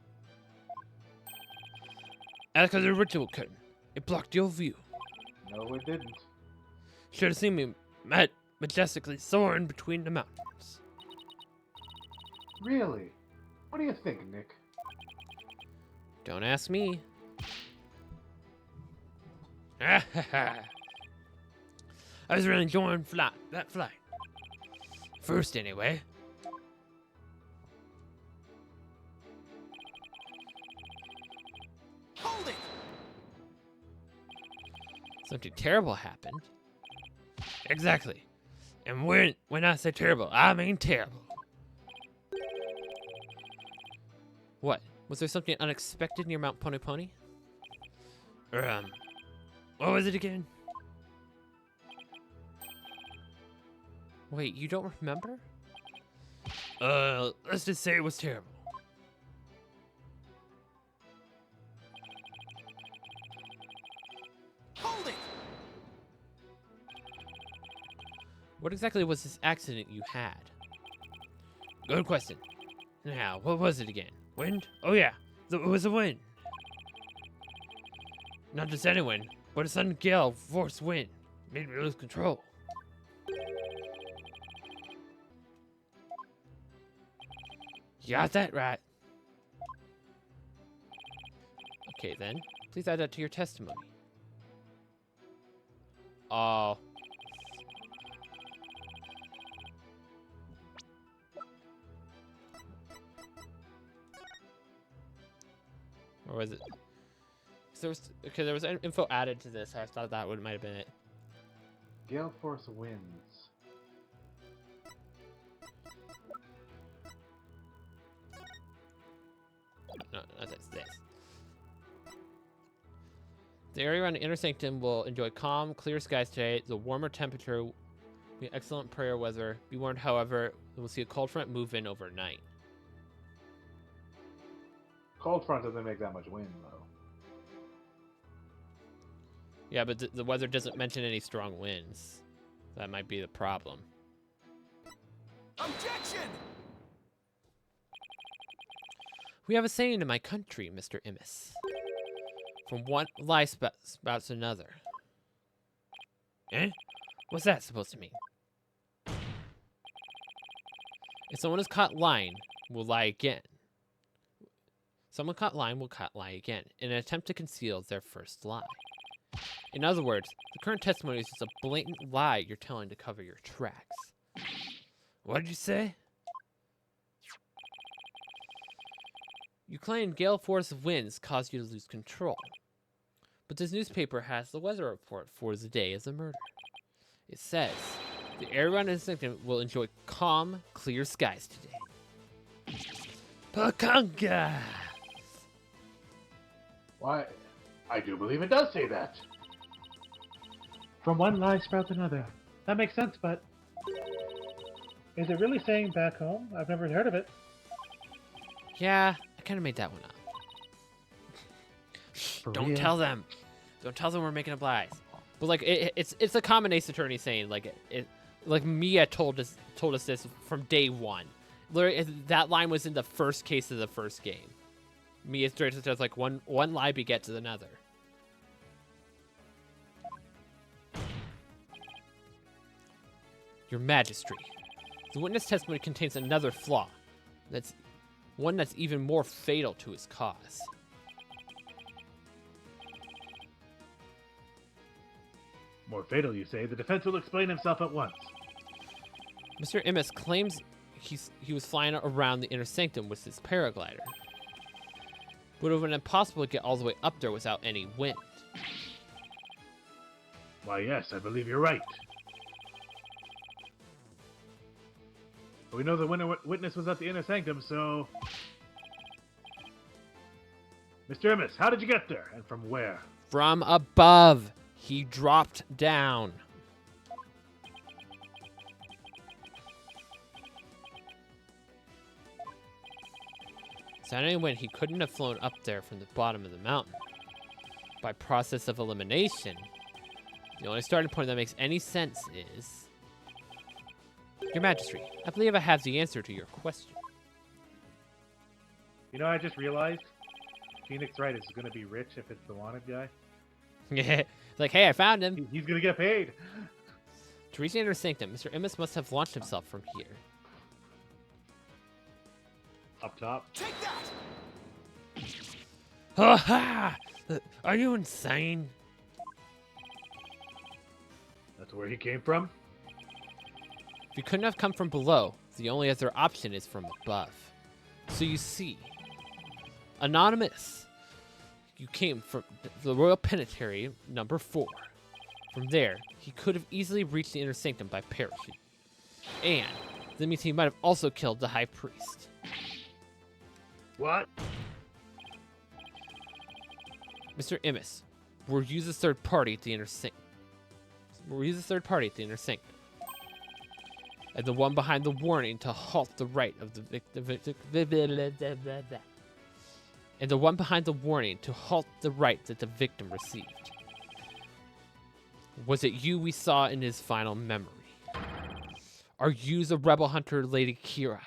That's because the ritual curtain. It blocked your view. No, it didn't. Should have seen me majestically soaring between the mountains. Really? What do you think, Nick? Don't ask me. I was really enjoying that flight. First, anyway. Hold it! Something terrible happened. Exactly. And when I say terrible, I mean terrible. What? Was there something unexpected near Mount Pony Pony? What was it again? Wait, you don't remember? Let's just say it was terrible. Hold it! What exactly was this accident you had? Good question. Now, what was it again? Wind? Oh yeah, it was a wind. Not just any wind, but a sudden gale force wind. Made me lose control. You got that right. Okay then, please add that to your testimony. Oh. Or was it? There was info added to this. I thought that might have been it. Gale force winds. No, that's this. The area around the inner sanctum will enjoy calm, clear skies today. The warmer temperature will be excellent prayer weather. Be warned, however, we'll see a cold front move in overnight. Cold front doesn't make that much wind, though. Yeah, but the weather doesn't mention any strong winds. That might be the problem. Objection! We have a saying in my country, Mr. Immis. From one lie spouts another. Eh? What's that supposed to mean? If someone is caught lying, will lie again. Someone caught lying will lie again in an attempt to conceal their first lie. In other words, the current testimony is just a blatant lie you're telling to cover your tracks. What did you say? You claim gale force of winds caused you to lose control. But this newspaper has the weather report for the day of the murder. It says, the area around the sanctum will enjoy calm, clear skies today. Pakanga! Why, I do believe it does say that. From one lie sprouts another. That makes sense, but Is it really saying back home? I've never heard of it. Yeah, I kind of made that one up. For Don't real? tell them. Don't tell them we're making up lies. But like it's a common Ace Attorney saying like like Mia told us this from day one. Literally, that line was in the first case of the first game. Mia straight says like one lie begets another. Your Majesty, the witness testimony contains another flaw. That's one that's even more fatal to his cause. More fatal, you say? The defense will explain himself at once. Mr. Immis claims he was flying around the inner sanctum with his paraglider. But it would have been impossible to get all the way up there without any wind. Why, yes, I believe you're right. We know the witness was at the inner sanctum, so... Mr. Immis, how did you get there? And from where? From above. He dropped down. Sounding when he couldn't have flown up there from the bottom of the mountain. By process of elimination, the only starting point that makes any sense is... Your Majesty, I believe I have the answer to your question. You know, I just realized Phoenix Wright is going to be rich if it's the wanted guy. Like, hey, I found him. He's going to get paid. To reach the inner sanctum, Mr. Immis must have launched himself from here. Up top. Take that! Ha ha! Are you insane? That's where he came from? If you couldn't have come from below, the only other option is from above. So you see, Anonymous, you came from the Royal Penitentiary number 4. From there, he could have easily reached the inner sanctum by parachute. And that means he might have also killed the High Priest. What? Mr. Immis, we'll use a third party at the inner sanctum. And the one behind the warning to halt the right of the victim. And the one behind the warning to halt the right that the victim received. Was it you we saw in his final memory? Are you the rebel hunter, Lady Kira?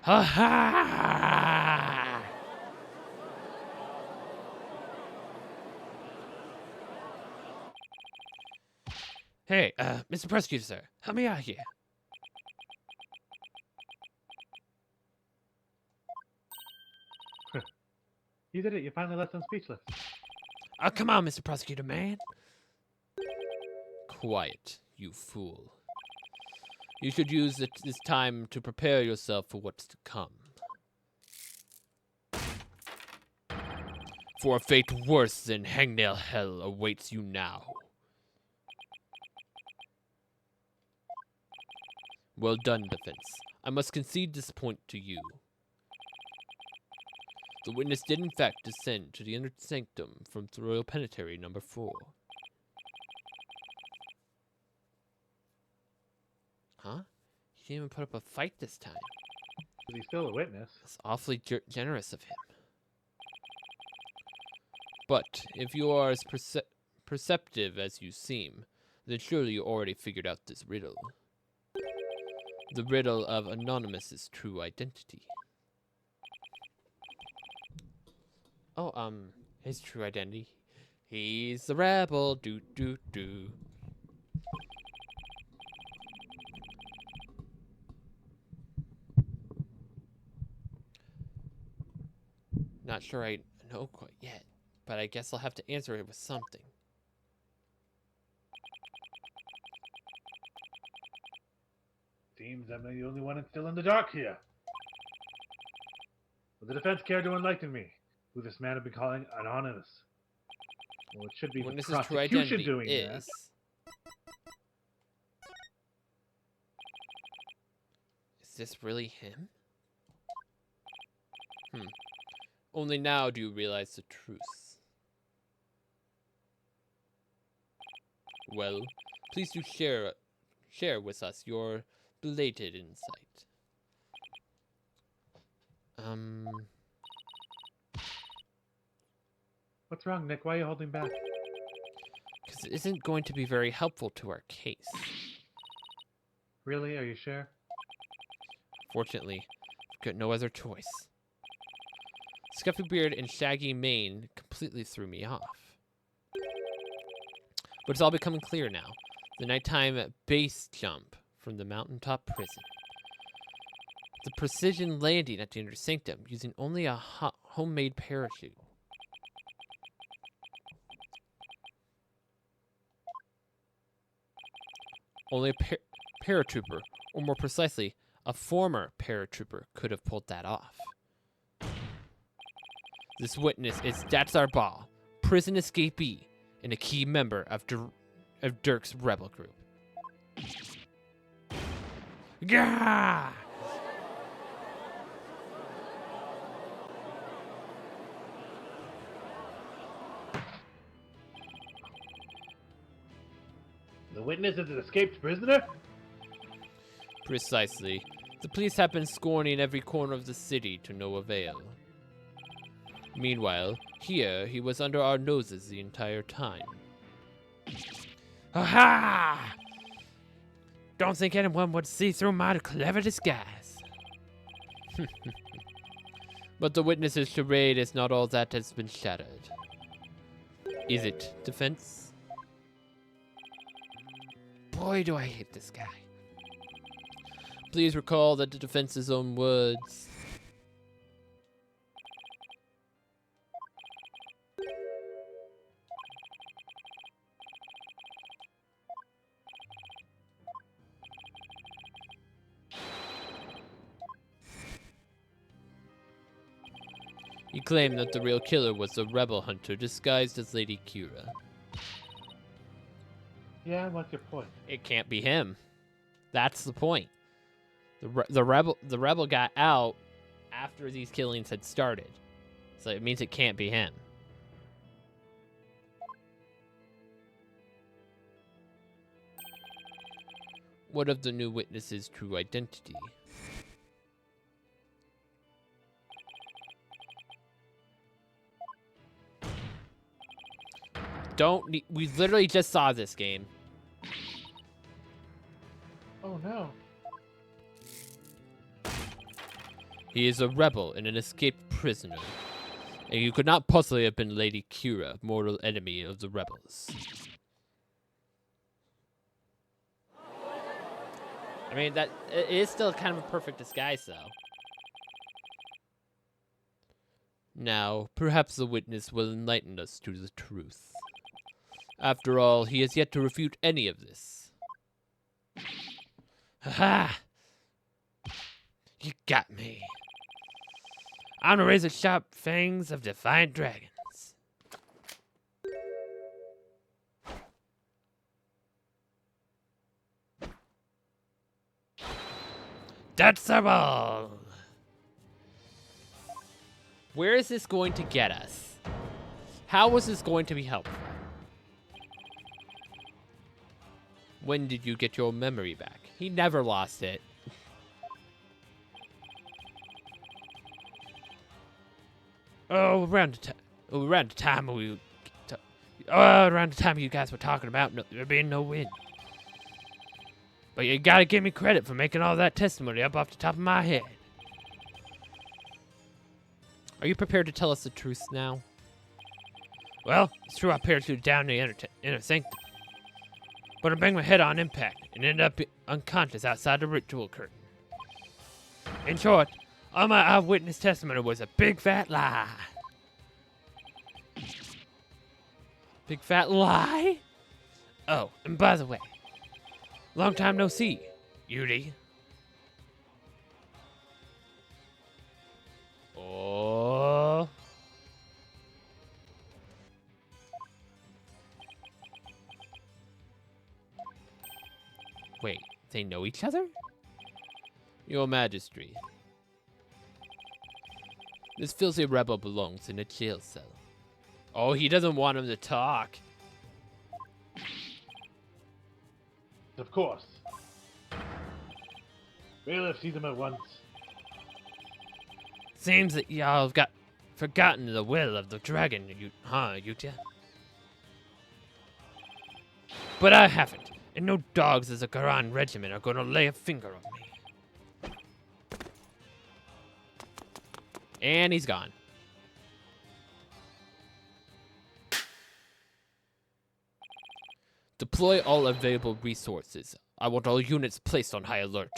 Ha ha! Hey, Mr. Prosecutor, sir, help me out here. You did it. You finally left them speechless. Oh, come on, Mr. Prosecutor, man. Quiet, you fool. You should use this time to prepare yourself for what's to come. For a fate worse than hangnail hell awaits you now. Well done, defense. I must concede this point to you. The witness did in fact descend to the inner sanctum from the Royal Penitentiary number 4. Huh? He didn't even put up a fight this time. But he's still a witness. That's awfully generous of him. But if you are as perceptive as you seem, then surely you already figured out this riddle. The riddle of Anonymous's true identity. Oh, his true identity. He's the rebel, do. Not sure I know quite yet, but I guess I'll have to answer it with something. Seems I'm the only one that's still in the dark here. Would the defense care to enlighten me? Who this man had been calling Anonymous? Well, it should be the Witness's true prosecution identity doing is... that. Is this really him? Only now do you realize the truth. Well, please do share with us your belated insight. What's wrong, Nick? Why are you holding back? Because it isn't going to be very helpful to our case. Really? Are you sure? Fortunately, I've got no other choice. Scuffy beard and shaggy mane completely threw me off. But it's all becoming clear now. The nighttime base jump from the mountaintop prison. The precision landing at the inner sanctum using only a homemade parachute. Only a paratrooper, or more precisely, a former paratrooper could have pulled that off. This witness is Datsar Ball, prison escapee, and a key member of Dirk's rebel group. Gah! The witness is an escaped prisoner? Precisely. The police have been scorning every corner of the city to no avail. Meanwhile, here he was under our noses the entire time. Aha! Don't think anyone would see through my clever disguise. But the witness's charade is not all that has been shattered. Is it, defense? Boy, do I hate this guy. Please recall that the defense's own words. He claimed that the real killer was a rebel hunter disguised as Lady Kira. Yeah, what's your point? It can't be him. That's the point. The rebel got out after these killings had started, so it means it can't be him. What of the new witness's true identity? We literally just saw this game. Oh no. He is a rebel and an escaped prisoner. And you could not possibly have been Lady Kira, mortal enemy of the rebels. I mean, it is still kind of a perfect disguise, though. Now, perhaps the witness will enlighten us to the truth. After all, he has yet to refute any of this. Ha-ha! You got me. I'm the razor-sharp fangs of defiant dragons. That's a ball. Where is this going to get us? How is this going to be helpful? When did you get your memory back? He never lost it. Around the time you guys were talking about there being no wind. But you gotta give me credit for making all that testimony up off the top of my head. Are you prepared to tell us the truth now? Well, it's true I parachuted down the inner sanctum. But I banged my head on impact and ended up unconscious outside the ritual curtain. In short, all my eyewitness testimony was a big fat lie. Big fat lie? Oh, and by the way, long time no see, Yuri. Oh. Wait, they know each other? Your Majesty. This filthy rebel belongs in a jail cell. Oh, he doesn't want him to talk. Of course. Bailiff sees him at once. Seems that y'all have got forgotten the will of the dragon, Yutia? But I haven't, and no dogs as a Garan regiment are gonna lay a finger on me. And he's gone. Deploy all available resources. I want all units placed on high alert.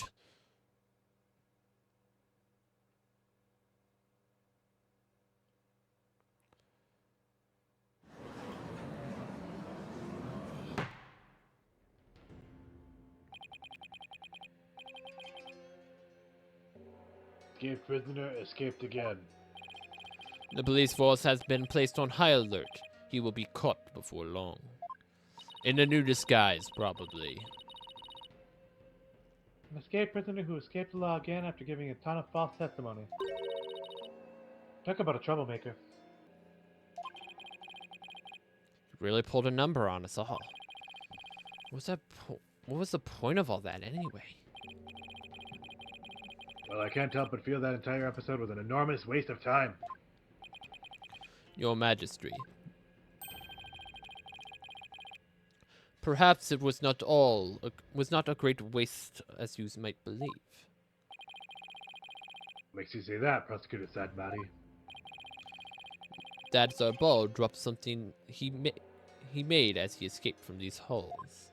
Escaped prisoner escaped again. The police force has been placed on high alert. He will be caught before long. In a new disguise, probably. An escaped prisoner who escaped the law again after giving a ton of false testimony. Talk about a troublemaker. Really pulled a number on us all. What was the point of all that anyway? Well, I can't help but feel that entire episode was an enormous waste of time. Your Majesty. Perhaps it was not a great waste as you might believe. Makes you say that, Prosecutor Sadmati. That Zarbal dropped something he made as he escaped from these halls.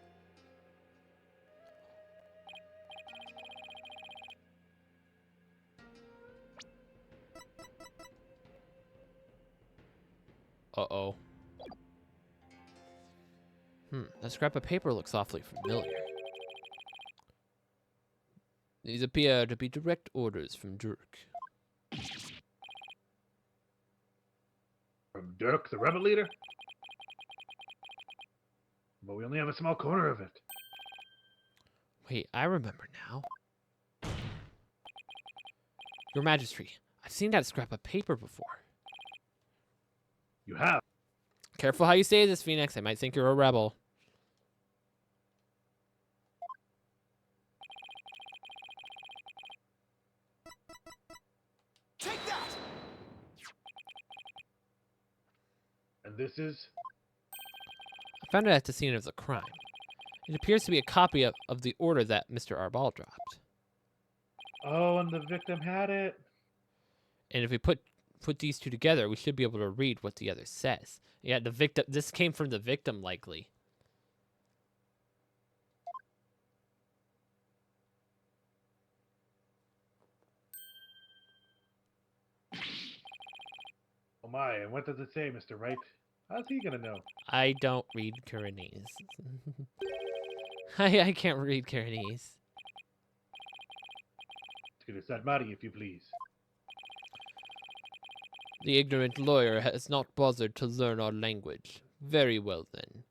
Uh-oh. That scrap of paper looks awfully familiar. These appear to be direct orders from Dirk. From Dirk, the rebel leader? But we only have a small corner of it. Wait, I remember now. Your Majesty, I've seen that scrap of paper before. You have? Careful how you say this, Phoenix. I might think you're a rebel. Take that! And this is? I found it at the scene of the crime. It appears to be a copy of the order that Mr. Arbal dropped. Oh, and the victim had it. And if we put these two together, we should be able to read what the other says. Yeah, the victim. This came from the victim, likely. Oh my, and what does it say, Mr. Wright? How's he gonna know? I don't read Kuranese. I can't read Kuranese. Prosecutor Sadmati, if you please. The ignorant lawyer has not bothered to learn our language. Very well, then.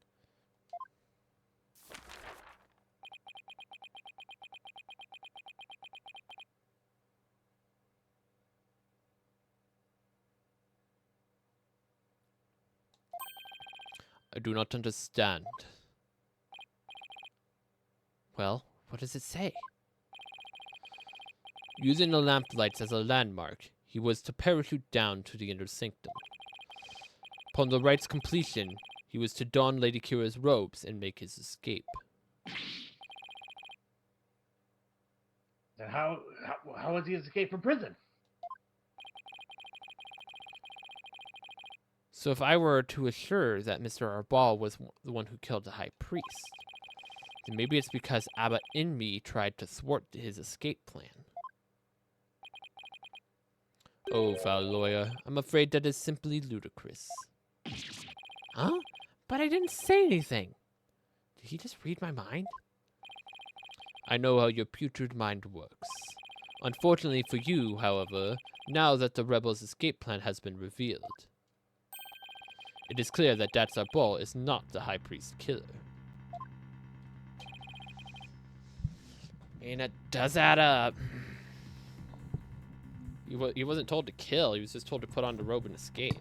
I do not understand. Well, what does it say? Using the lamplights as a landmark, he was to parachute down to the inner sanctum. Upon the rite's completion, he was to don Lady Kira's robes and make his escape. And how has he escaped from prison? So if I were to assure that Mr. Arbal was the one who killed the high priest, then maybe it's because Abba Inmi tried to thwart his escape plan. Oh, foul lawyer, I'm afraid that is simply ludicrous. Huh? But I didn't say anything. Did he just read my mind? I know how your putrid mind works. Unfortunately for you, however, now that the rebels' escape plan has been revealed, it is clear that Datzar is not the High Priest killer. And it does add up. He wasn't told to kill, he was just told to put on the robe and escape.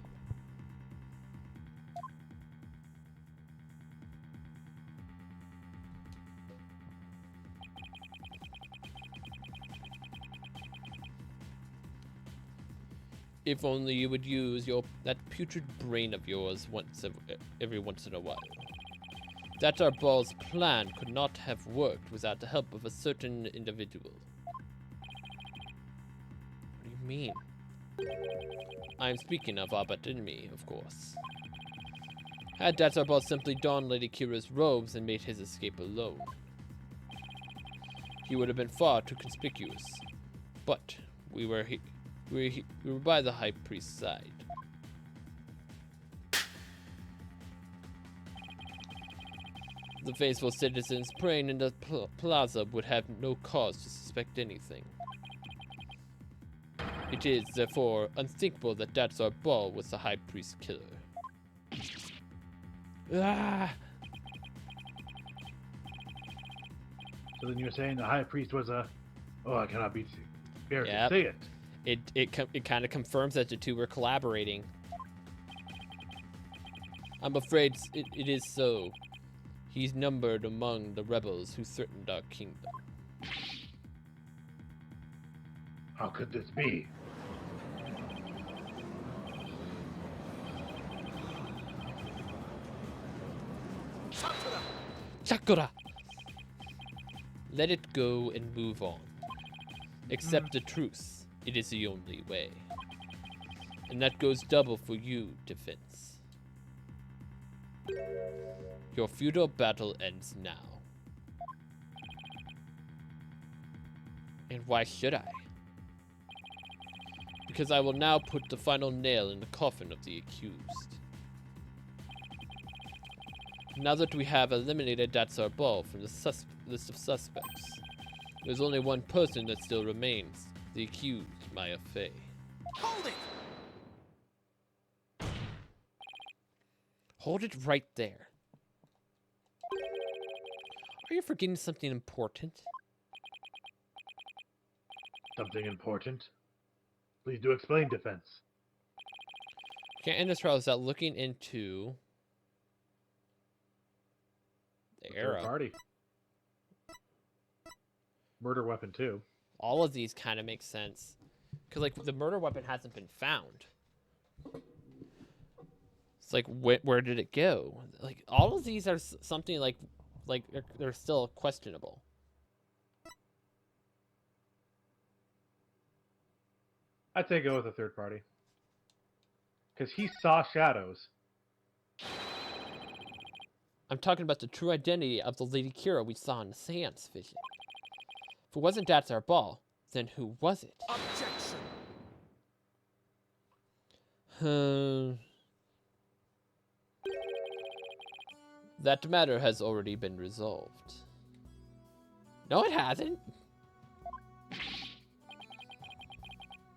If only you would use that putrid brain of yours every once in a while. That our ball's plan could not have worked without the help of a certain individual. What do you mean? I'm speaking of our enemy, of course. Had Datsarbal simply donned Lady Kira's robes and made his escape alone, he would have been far too conspicuous. But we were by the High Priest's side. The faithful citizens praying in the plaza would have no cause to suspect anything. It is, therefore, unthinkable that Datsarbal was the High Priest's killer. Ah! So then you're saying the High Priest was a... Oh, I cannot be... Yep. Say it. It kind of confirms that the two were collaborating. I'm afraid it is so. He's numbered among the rebels who threatened our kingdom. How could this be? Chakura! Let it go and move on. Accept the truce. It is the only way. And that goes double for you, Defense. Your feudal battle ends now. And why should I? Because I will now put the final nail in the coffin of the accused. Now that we have eliminated Datsarbal from the list of suspects, there's only one person that still remains, the accused, Maya Fey. Hold it! Hold it right there. Are you forgetting something important? Something important? Please do explain, Defense. Can't end this trial without looking into the Third arrow. party. Murder weapon too. All of these kind of make sense. Because, like, the murder weapon hasn't been found. It's like, where did it go? Like, all of these are something like they're still questionable. I'd say go with a third party. Because he saw shadows. I'm talking about the true identity of the Lady Kira we saw in the seance vision. If it wasn't Datsarbal, then who was it? Objection! That matter has already been resolved. No, it hasn't.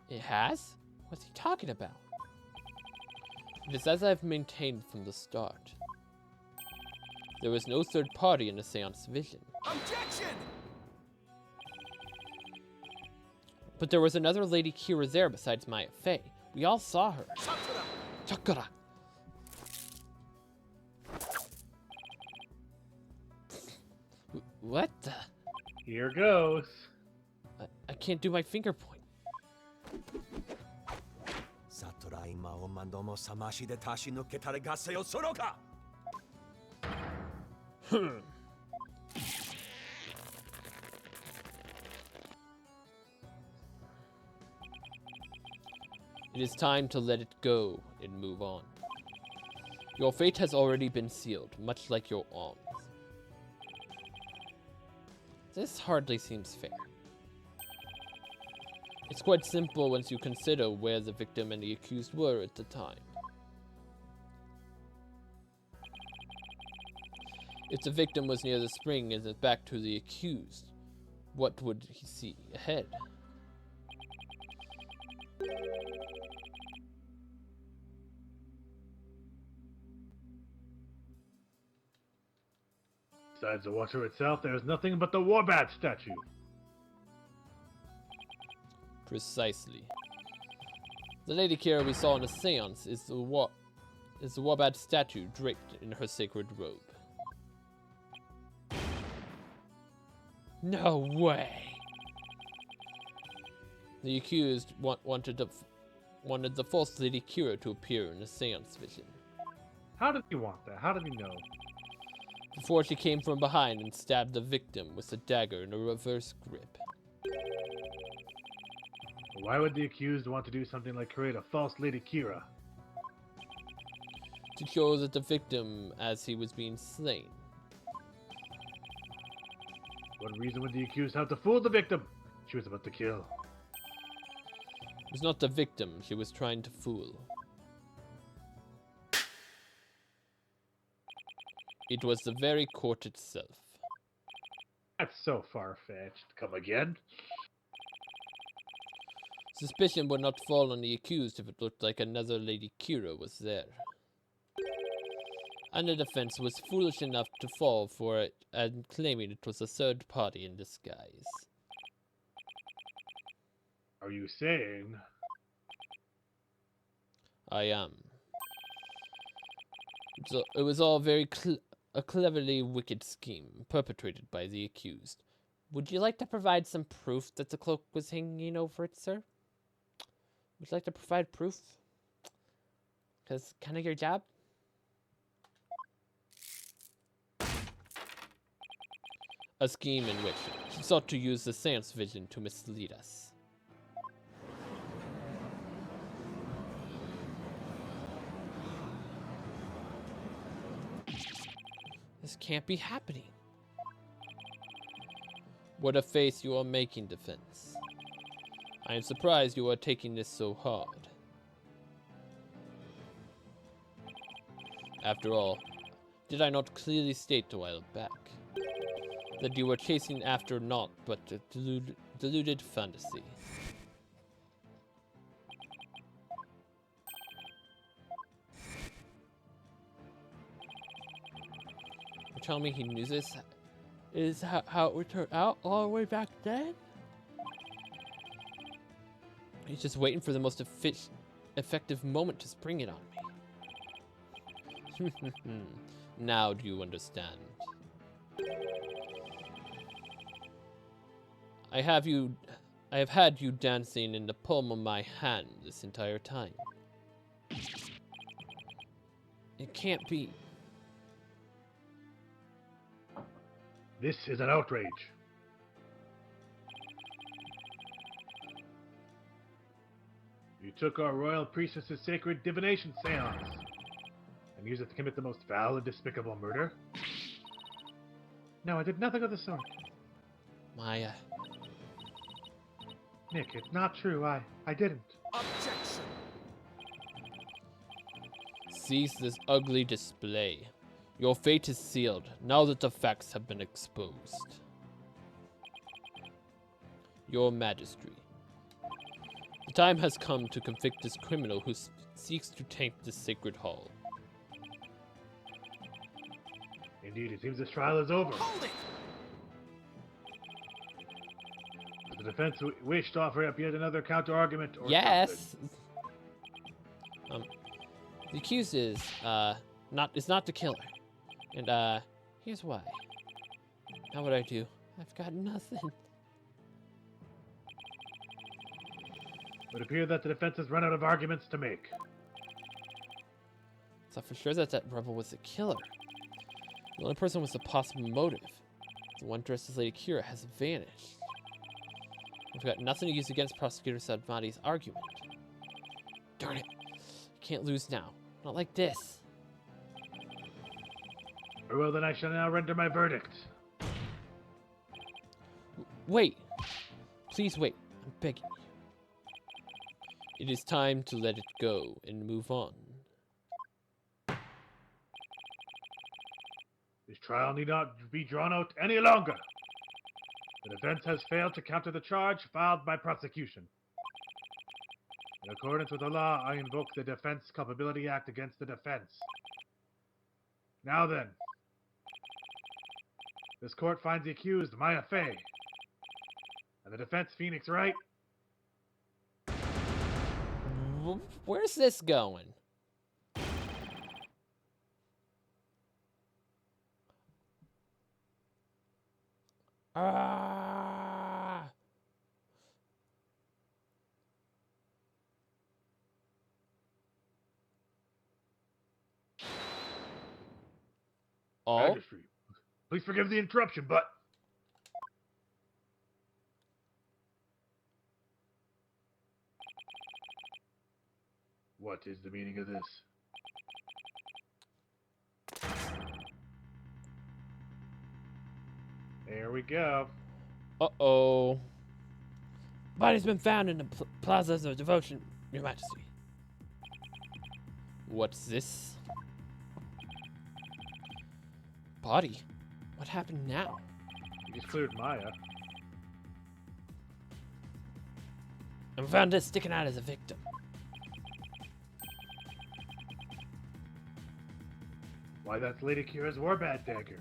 It has? What's he talking about? It is as I've maintained from the start. There was no third party in the seance vision. Objection! But there was another Lady Kira there besides Maya Fey. We all saw her. Sakura! Chakura! What the? Here goes. I can't do my finger point. Satura ima o mandomo samashi de tashi no ketare gasei o soro ka! It is time to let it go and move on. Your fate has already been sealed, much like your arms. This hardly seems fair. It's quite simple once you consider where the victim and the accused were at the time. If the victim was near the spring and his back to the accused, what would he see ahead? Besides the water itself, there is nothing but the Warbat statue. Precisely. The Lady Kira we saw in the seance is the Warbat statue draped in her sacred robe. No way! The accused wanted wanted the false Lady Kira to appear in a seance vision. How did he want that? How did he know? Before she came from behind and stabbed the victim with a dagger in a reverse grip. Why would the accused want to do something like create a false Lady Kira? To show that the victim as he was being slain. What reason would the accused have to fool the victim she was about to kill? It was not the victim she was trying to fool. It was the very court itself. That's so far-fetched. Come again? Suspicion would not fall on the accused if it looked like another Lady Kira was there. And the defense was foolish enough to fall for it and claiming it was a third party in disguise. Are you saying... I am. So it was all very a cleverly wicked scheme perpetrated by the accused. Would you like to provide some proof that the cloak was hanging over it, sir? Would you like to provide proof? Because kind of your job? A scheme in which she sought to use the seance vision to mislead us. This can't be happening. What a face you are making, defense. I am surprised you are taking this so hard. After all, did I not clearly state a while back that you were chasing after naught but a deluded fantasy? You're telling me he knew this is how it would turn out all the way back then? He's just waiting for the most effective moment to spring it on me. Now do you understand? I have had you dancing in the palm of my hand this entire time. It can't be. This is an outrage. You took our royal priestess's sacred divination seance and used it to commit the most foul and despicable murder? No, I did nothing of the sort. Maya. Nick, it's not true. I didn't. Objection! Cease this ugly display. Your fate is sealed now that the facts have been exposed. Your Majesty. The time has come to convict this criminal who seeks to taint this sacred hall. Indeed, it seems this trial is over. Hold it! Does the defense wish to offer up yet another counter-argument or Yes! The accused is not the killer. And here's why. Now what I do? I've got nothing. It would appear that the defense has run out of arguments to make. So for sure that rebel was the killer. The only person with a possible motive, the one dressed as Lady Kira, has vanished. I've got nothing to use against Prosecutor Sadmati's argument. Darn it. Can't lose now. Not like this. Very well, then I shall now render my verdict. Wait. Please wait. I'm begging you. It is time to let it go and move on. This trial need not be drawn out any longer. The defense has failed to counter the charge filed by prosecution. In accordance with the law, I invoke the Defense Culpability Act against the defense. Now then, this court finds the accused Maya Fey, and the defense Phoenix Wright. Where's this going? Oh, Majesty, please forgive the interruption, but... What is the meaning of this? There we go. uh-oh. Body's been found in the plazas of devotion, Your Majesty. What's this? Body? What happened now? You just cleared Maya. And found it sticking out as a victim. Why, that's Lady Kira's warband dagger.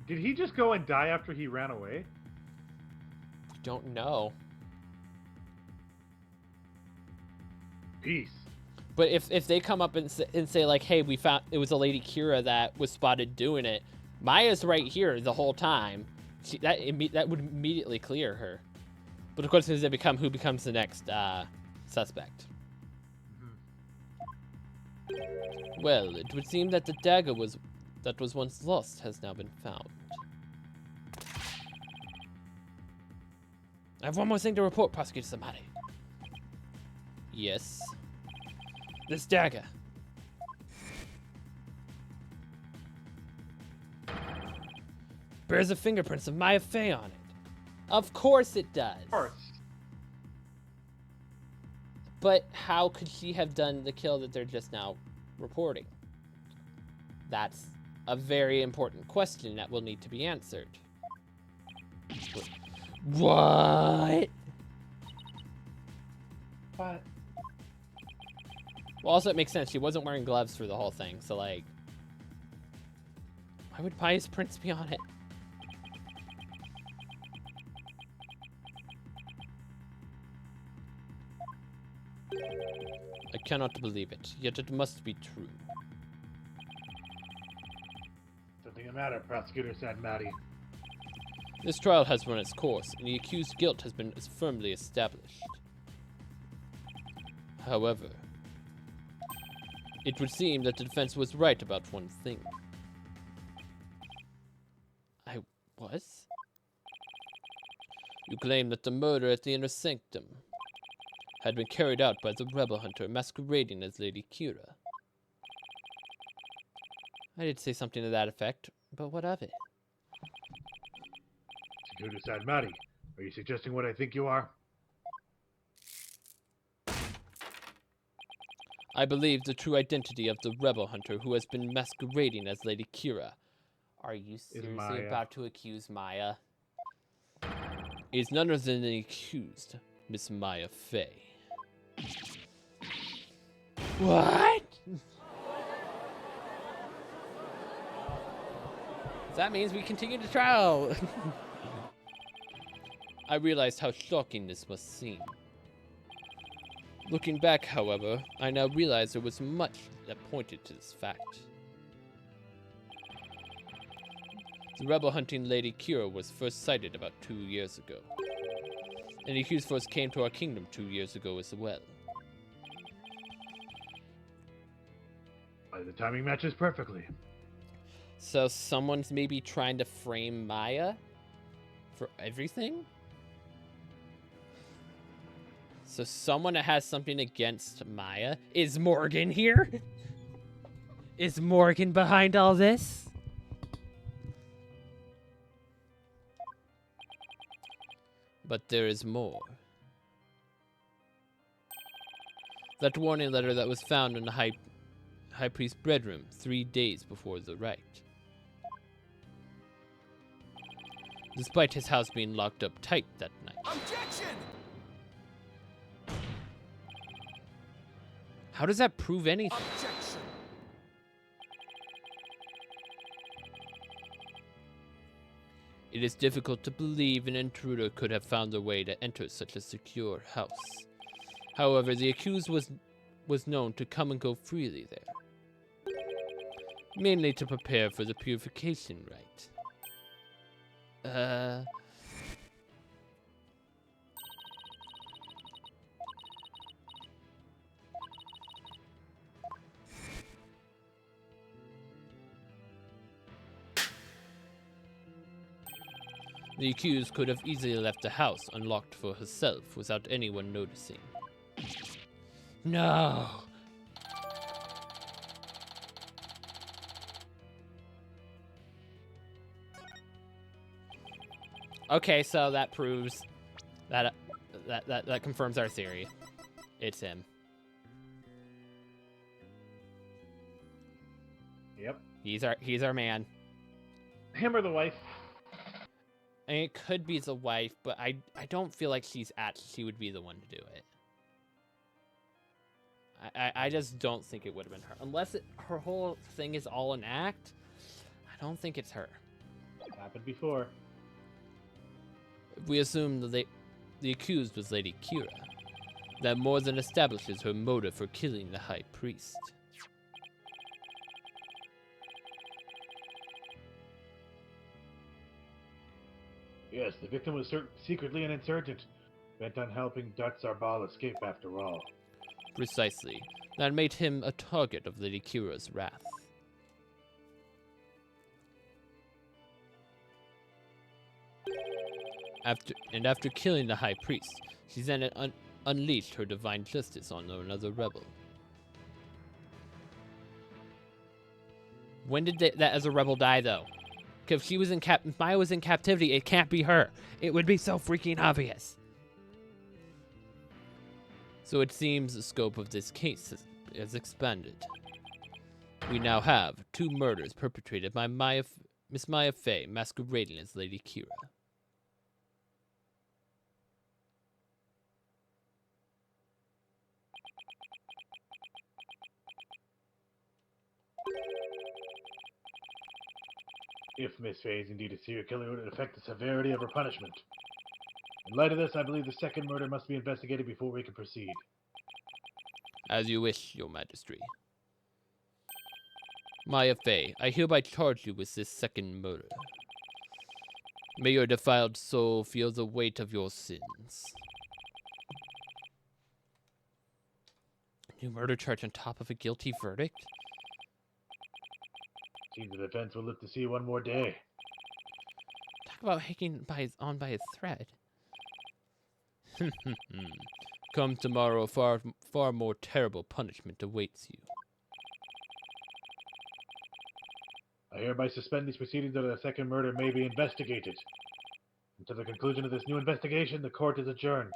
Did he just go and die after he ran away? We don't know. Peace. But if they come up and say like, hey, we found it was a Lady Kira that was spotted doing it, Maya's right here the whole time. That would immediately clear her. But of course, does it become who becomes the next suspect? Mm-hmm. Well, it would seem that the dagger that was once lost has now been found. I have one more thing to report, Prosecutor Samari. Yes. This dagger. Bears the fingerprints of Maya Fey on it. Of course it does. Of course. But how could she have done the kill that they're just now reporting? That's a very important question that will need to be answered. What? What? Well, also it makes sense. She wasn't wearing gloves for the whole thing, so like, why would Maya's prints be on it? I cannot believe it, yet it must be true. Something the matter, Prosecutor Sanmari. This trial has run its course, and the accused's guilt has been firmly established. However, it would seem that the defense was right about one thing. I was? You claim that the murder at the Inner Sanctum had been carried out by the rebel hunter masquerading as Lady Kira. I did say something to that effect, but what of it? Prosecutor Sanmari, are you suggesting what I think you are? I believe the true identity of the rebel hunter who has been masquerading as Lady Kira. Are you seriously about to accuse Maya? Is none other than the accused, Miss Maya Fey. What? That means we continue the trial. I realized how shocking this must seem. Looking back, however, I now realize there was much that pointed to this fact. The rebel hunting Lady Kira was first sighted about 2 years ago, and the accused first came to our kingdom 2 years ago as well. The timing matches perfectly. So someone's maybe trying to frame Maya for everything? So someone that has something against Maya? Is Morgan here? Is Morgan behind all this? But there is more. That warning letter that was found in the High Priest's bedroom 3 days before the rite. Despite his house being locked up tight that night. Objection! How does that prove anything? Objection! It is difficult to believe an intruder could have found a way to enter such a secure house. However, the accused was known to come and go freely there, mainly to prepare for the purification rite. The accused could have easily left the house unlocked for herself without anyone noticing. No! Okay, so that proves that that confirms our theory. It's him. Yep. He's our man. Him or the wife. And it could be the wife, but I don't feel like she would be the one to do it. I just don't think it would have been her. Unless her whole thing is all an act, I don't think it's her. Happened before. If we assume that the accused was Lady Kira, that more than establishes her motive for killing the High Priest. Yes, the victim was secretly an insurgent, bent on helping Dutz Arbal escape after all. Precisely. That made him a target of Lady Kira's wrath. After killing the High Priest, she then unleashed her divine justice on another rebel. When did that as a rebel die, though? Because she was if Maya was in captivity, it can't be her. It would be so freaking obvious. So it seems the scope of this case has expanded. We now have 2 murders perpetrated by Miss Maya Fey, masquerading as Lady Kira. If Miss Fey is indeed a serial killer, it would affect the severity of her punishment. In light of this, I believe the second murder must be investigated before we can proceed. As you wish, Your Majesty. Maya Fey, I hereby charge you with this second murder. May your defiled soul feel the weight of your sins. New murder charge on top of a guilty verdict? Seems the defense will live to see one more day. Talk about hanging on by a thread. Come tomorrow, far more terrible punishment awaits you. I hereby suspend these proceedings until the second murder may be investigated. Until the conclusion of this new investigation, the court is adjourned.